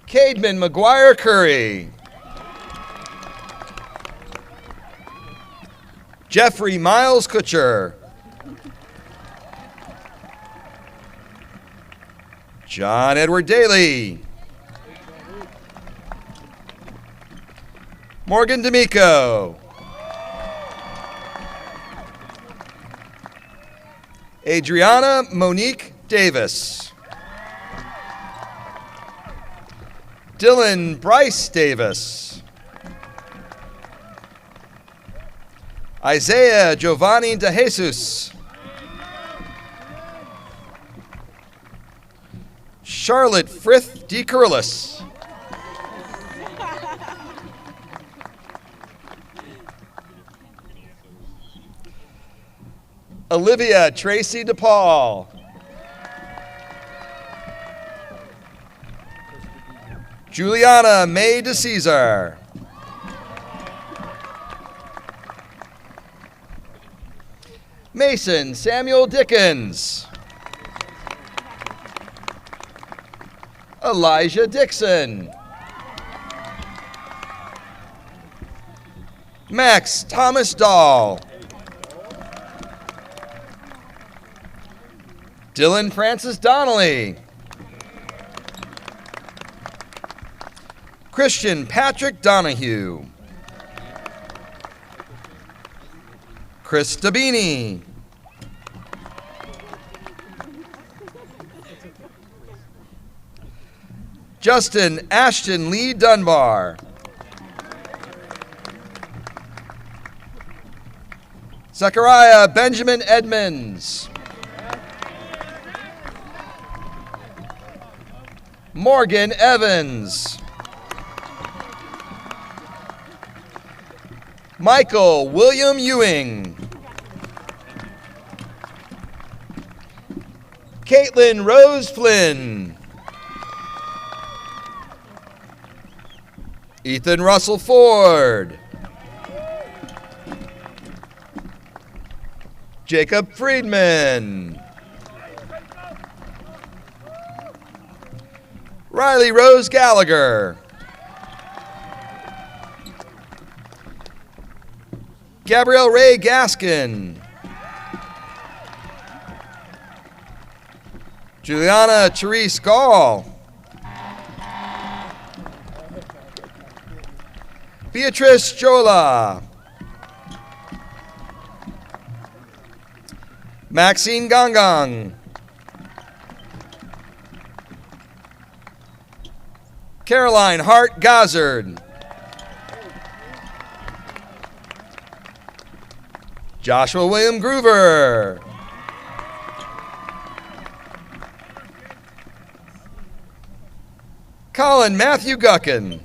Cademan McGuire Curry. Jeffrey Miles Kutcher. John Edward Daly. Morgan D'Amico. Adriana Monique Davis. Dylan Bryce Davis. Isaiah Giovanni De Jesus. Charlotte Frith DeCurlis. Olivia Tracy DePaul. Juliana May DeCesar. Mason Samuel Dickens. Elijah Dixon. Max Thomas Dahl. Dylan Francis Donnelly. Christian Patrick Donahue. Chris Stabini. Justin Ashton Lee Dunbar. Zechariah Benjamin Edmonds. Morgan Evans. Michael William Ewing. Caitlin Rose Flynn. Ethan Russell Ford. Jacob Friedman. Riley Rose Gallagher. Gabrielle Ray Gaskin. Juliana Therese Gall. Beatrice Jola. Maxine Gongong. Caroline Hart Gozzard. Joshua William Groover. Colin Matthew Guckin.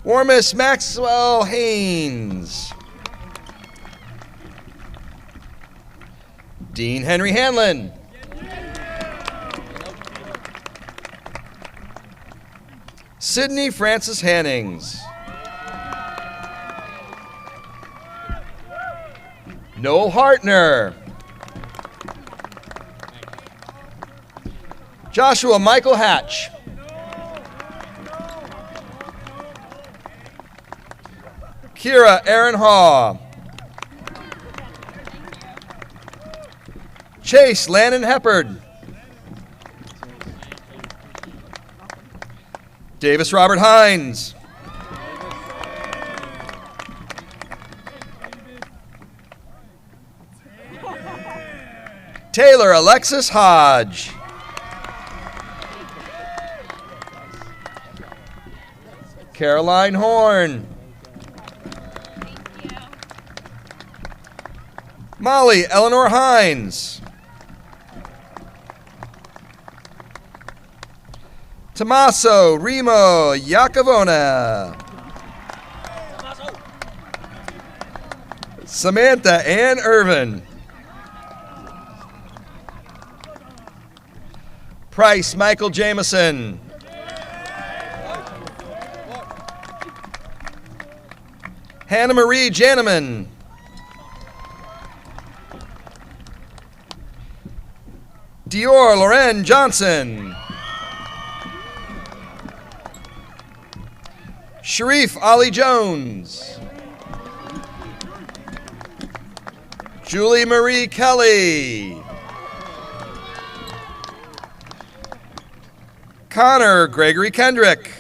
Warmis Maxwell Haynes. Dean Henry Hanlon. Sydney Francis Hannings. Noel Hartner. Joshua Michael Hatch. Kira Aaron Haw. Chase Landon Heppard. Davis Robert Hines. Taylor Alexis Hodge. Caroline Horn. Molly Eleanor Hines. Tommaso Remo Iacovona. Samantha Ann Irvin. Price Michael Jameson. Hannah Marie Janeman. Dior Loren Johnson. Sharif Ali Jones. Julie Marie Kelly. Connor Gregory Kendrick.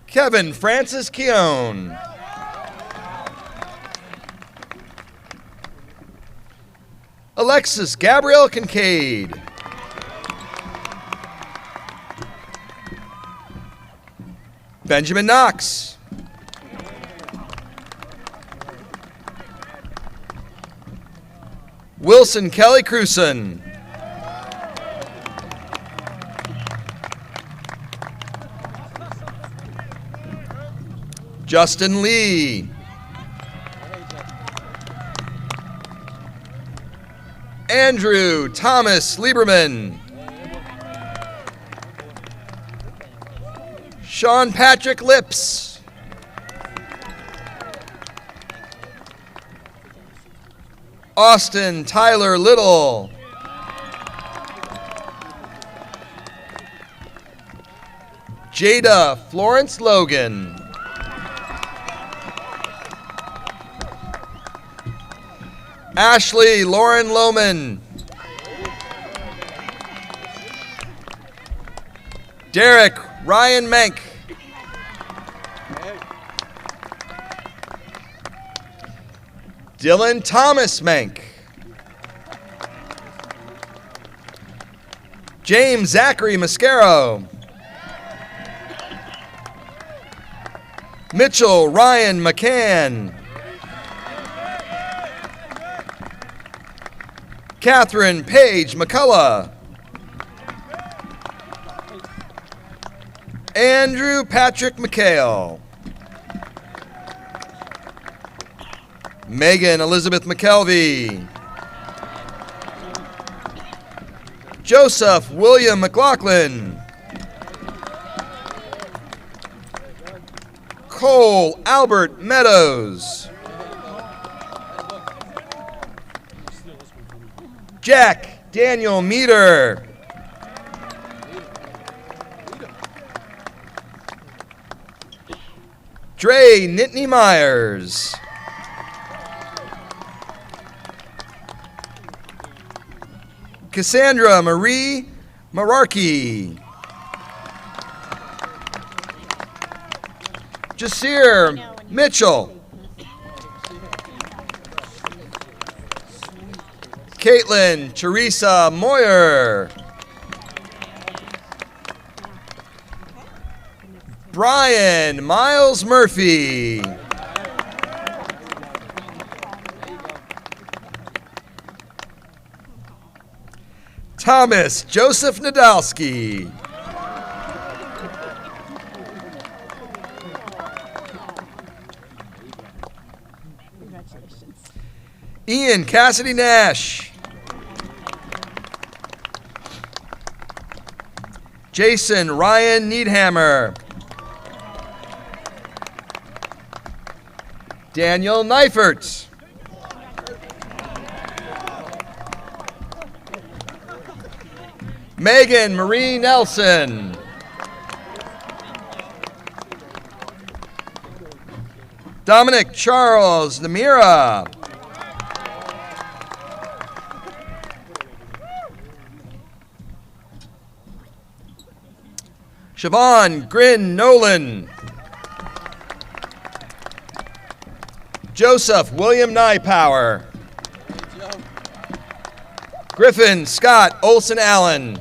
Kevin Francis Keown. Alexis Gabrielle Kincaid. Benjamin Knox. Wilson Kelly Cruson. Justin Lee. Andrew Thomas Lieberman. Sean Patrick Lips. Austin Tyler Little. Jada Florence Logan. Ashley Lauren Lohman. Derek Ryan Menk. Dylan Thomas Menk. James Zachary Mascaro. Mitchell Ryan McCann. Catherine Paige McCullough. Andrew Patrick McHale. Megan Elizabeth McKelvey. Joseph William McLaughlin. Cole Albert Meadows. Jack Daniel Meter. Dre Nittany Myers. Cassandra Marie Mararkey. Jasir Mitchell. Caitlin Teresa Moyer. Brian Miles Murphy. Thomas Joseph Nadalski. Ian Cassidy Nash. Jason Ryan Needhammer. Daniel Neifert. Megan Marie Nelson. Dominic Charles Namira. Siobhan Grin Nolan. Joseph William Nypower. Griffin Scott Olson Allen.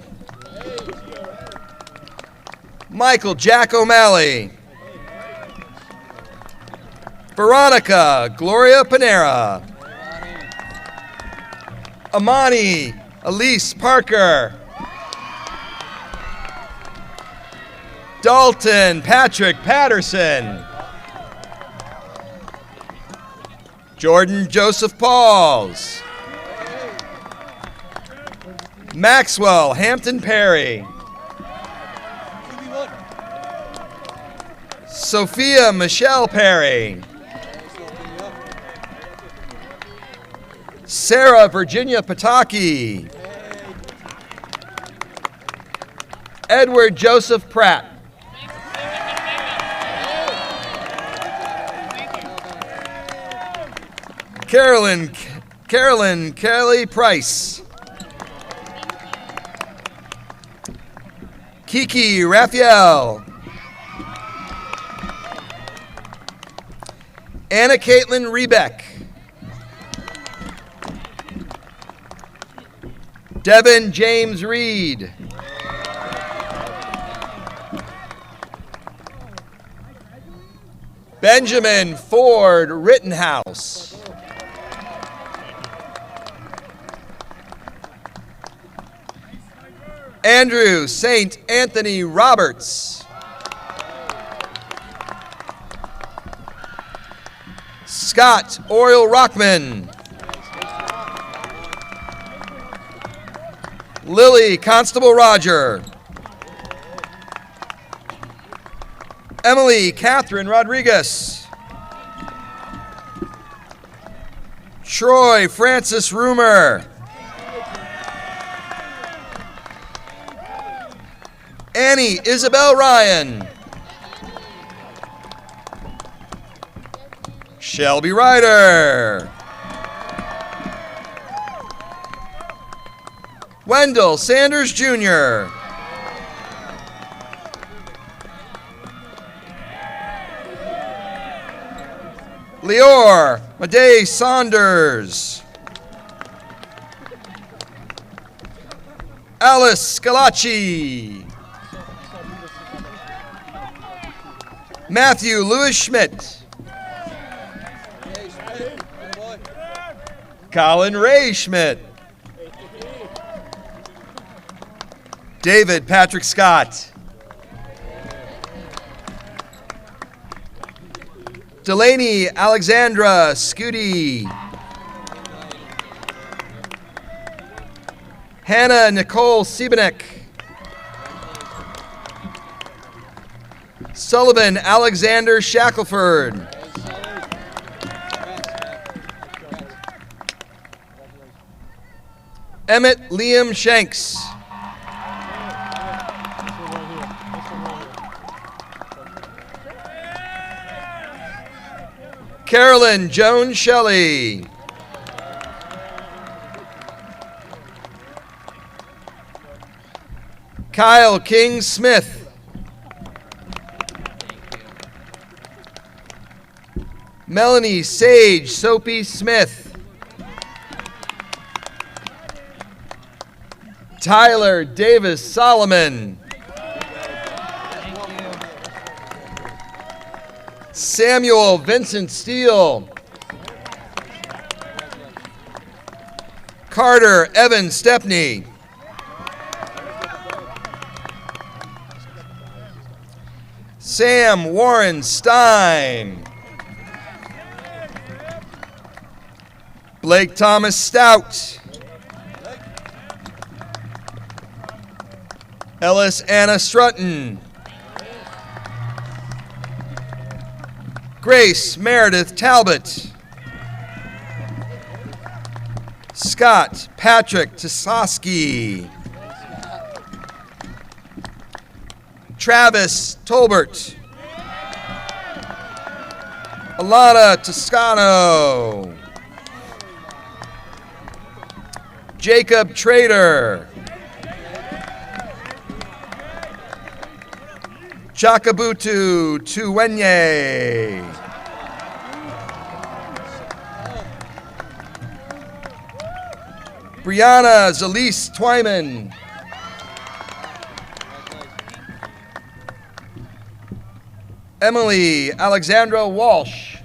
Michael Jack O'Malley. Veronica Gloria Panera. Amani Elise Parker. Dalton Patrick Patterson. Jordan Joseph Pauls. Maxwell Hampton Perry. Sophia Michelle Perry. Sarah Virginia Pataki. Edward Joseph Pratt. Carolyn Kelly Price. Kiki Raphael. Anna Caitlin Rebeck. Devin James Reed. Benjamin Ford Rittenhouse. Andrew St. Anthony Roberts. Scott Oriel Rockman. Lily Constable Roger. Emily Catherine Rodriguez. Troy Francis Rumor. Annie Isabel Ryan. Shelby Ryder. Wendell Sanders Jr. Leor Madej Saunders. Alice Scalacci. Matthew Lewis Schmidt. Colin Ray Schmidt. David Patrick Scott. Delaney Alexandra Scudi. Hannah Nicole Siebenek. Sullivan Alexander Shackelford. Emmett Liam Shanks. Carolyn Joan Shelley. Kyle King Smith. Melanie Sage Soapy Smith. Tyler Davis Solomon. Samuel Vincent Steele. Carter Evan Stepney. Sam Warren Stein. Blake Thomas Stout. Ellis Anna Strutton. Grace Meredith Talbot. Scott Patrick Tasoski. Travis Tolbert. Alana Toscano. Jacob Trader. Chakabutu Tuwenye. Brianna Zalise Twyman. Emily Alexandra Walsh.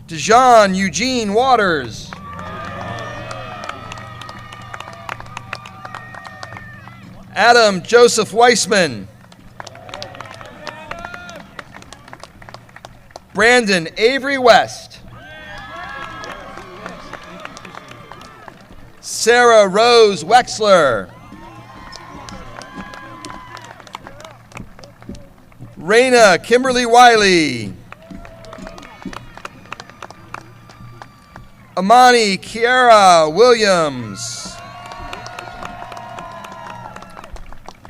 Dejan Eugene Waters. Adam Joseph Weissman. Brandon Avery West. Sarah Rose Wexler. Raina Kimberly Wiley. Amani Kiara Williams.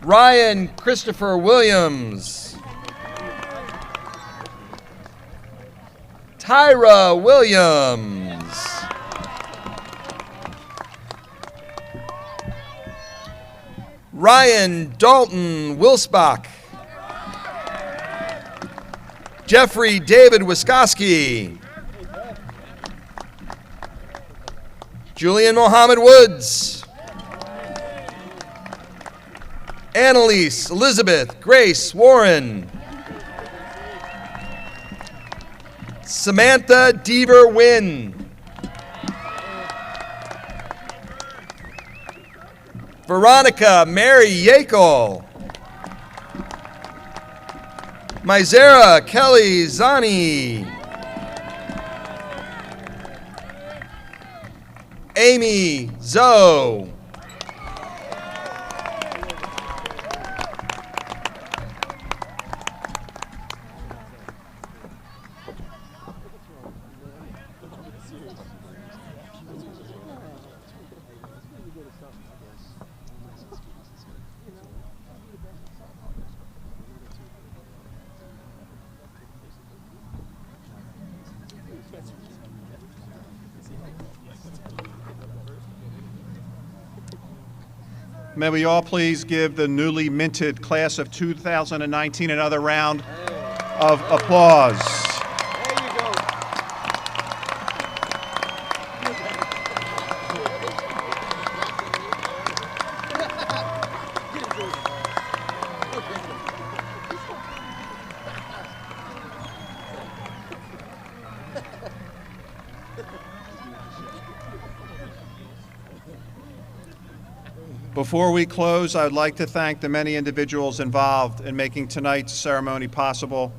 Ryan Christopher Williams. Tyra Williams. Ryan Dalton Wilsbach. Jeffrey David Wiskoski. Julian Mohammed Woods. Annalise Elizabeth Grace Warren. Samantha Deaver Wynn. Veronica Mary Yakel. Mizera Kelly Zani. Amy Zoe. May we all please give the newly minted class of 2019 another round of applause. Before we close, I'd like to thank the many individuals involved in making tonight's ceremony possible.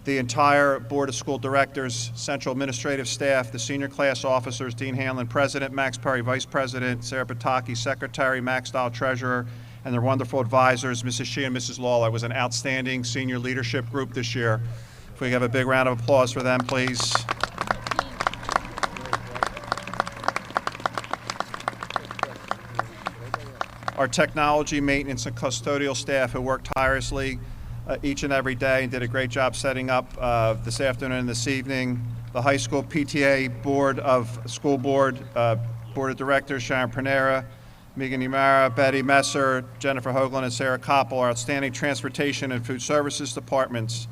The entire Board of School Directors, Central Administrative Staff, the senior class officers, Dean Hanlon, President, Max Perry, Vice President, Sarah Pataki, Secretary, Max Dahl, Treasurer, and their wonderful advisors, Mrs. Shea and Mrs. Lawler. It was an outstanding senior leadership group this year. If we have a big round of applause for them, please. Our technology, maintenance, and custodial staff who worked tirelessly each and every day and did a great job setting up this afternoon and this evening. The high school PTA Board of School Board, Board of Directors, Sharon Panera, Megan Yamara, Betty Messer, Jennifer Hoagland, and Sarah Koppel, our outstanding transportation and food services departments,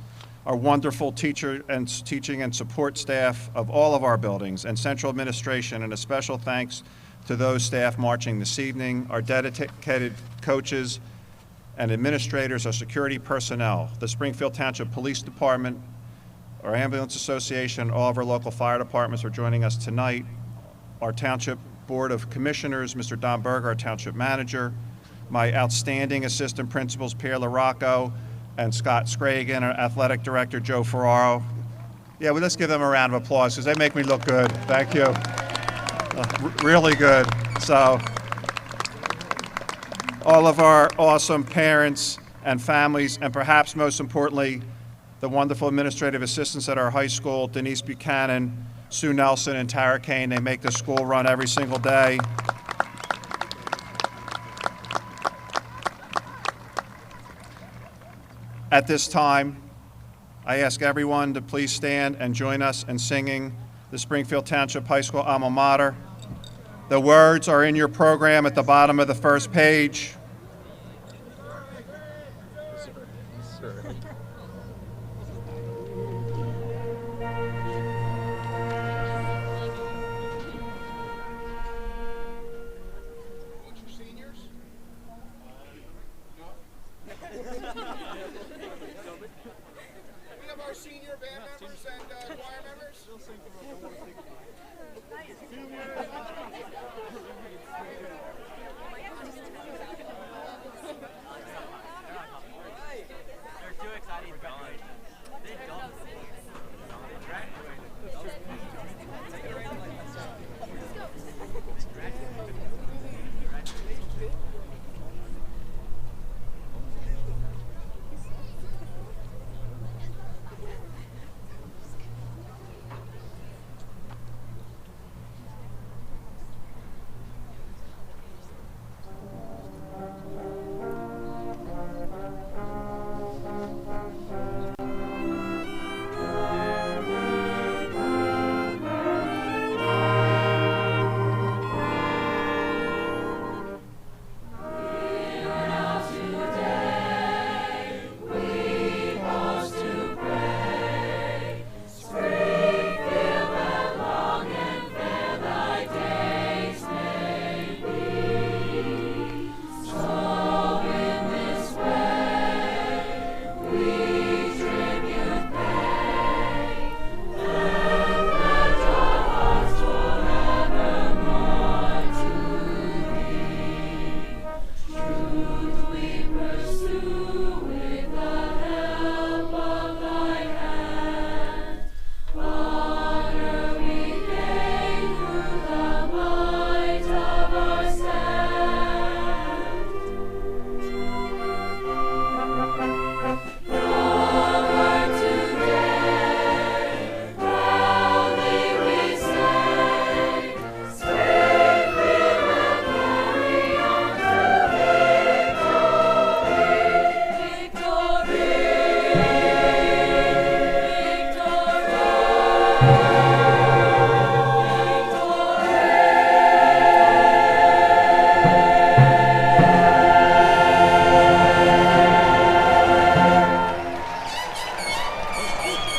our wonderful teaching and support staff of all of our buildings, and central administration, and a special thanks to those staff marching this evening, our dedicated coaches and administrators, our security personnel, the Springfield Township Police Department, our Ambulance Association, all of our local fire departments are joining us tonight, our Township Board of Commissioners, Mr. Don Berger, our Township Manager, my outstanding assistant principals, Pierre LaRocco and Scott Scragan, our Athletic Director, Joe Ferraro. Yeah, well, let's give them a round of applause because they make me look good. Thank you. Really good. So, all of our awesome parents and families, and perhaps most importantly, the wonderful administrative assistants at our high school, Denise Buchanan, Sue Nelson, and Tara Kane. They make the school run every single day. At this time, I ask everyone to please stand and join us in singing the Springfield Township High School alma mater. The words are in your program at the bottom of the first page.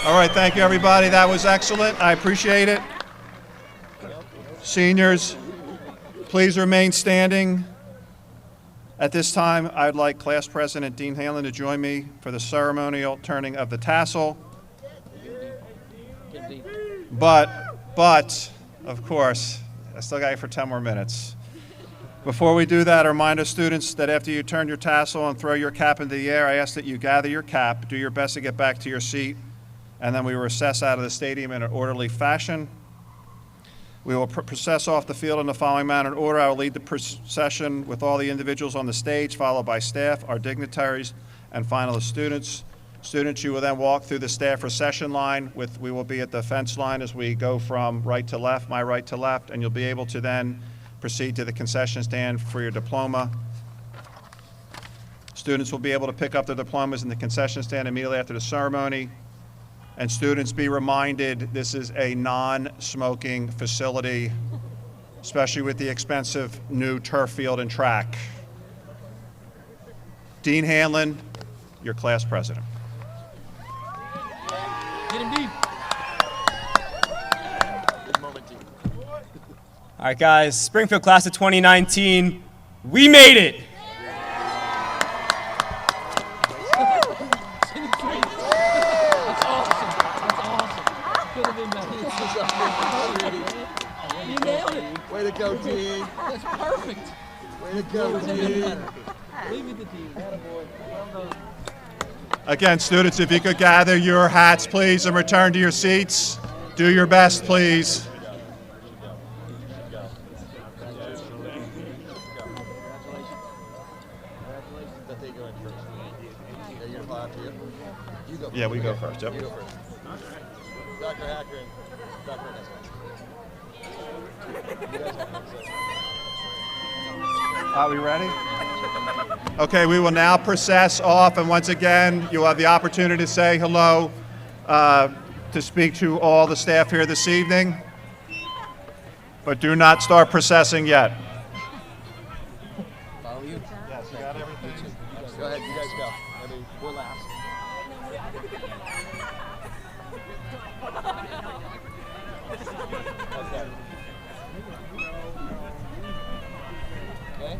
All right, thank you, everybody. That was excellent. I appreciate it. Seniors, please remain standing. At this time, I'd like Class President Dean Hanlon to join me for the ceremonial turning of the tassel. But, of course, I still got you for 10 more minutes. Before we do that, I remind our students that after you turn your tassel and throw your cap into the air, I ask that you gather your cap, do your best to get back to your seat, and then we will recess out of the stadium in an orderly fashion. We will process off the field in the following manner and order. I will lead the procession with all the individuals on the stage, followed by staff, our dignitaries, and finalist students. Students, you will then walk through the staff recession line. We will be at the fence line as we go from right to left, my right to left, and you'll be able to then proceed to the concession stand for your diploma. Students will be able to pick up their diplomas in the concession stand immediately after the ceremony. And students, be reminded, this is a non-smoking facility. especially with the expensive new turf field and track. Dean Hanlon, your class president. Get him deep. Good moment, team. All right, guys, Springfield class of 2019, we made it. That's awesome. That's awesome. Could have been better. You nailed it. Way to go, team. That's perfect. Way to go, team. Leave it to team. Attaboy. Well done. Again, students, if you could gather your hats, please, and return to your seats. Do your best, please. Yeah, we go first. Yep. Dr. Hacker and Dr. Are we ready? Okay, we will now process off, and once again, you'll have the opportunity to say hello, to speak to all the staff here this evening, but do not start processing yet. Follow you? Yes, you got everything. Go ahead, you guys go. Ready? We're last. Okay.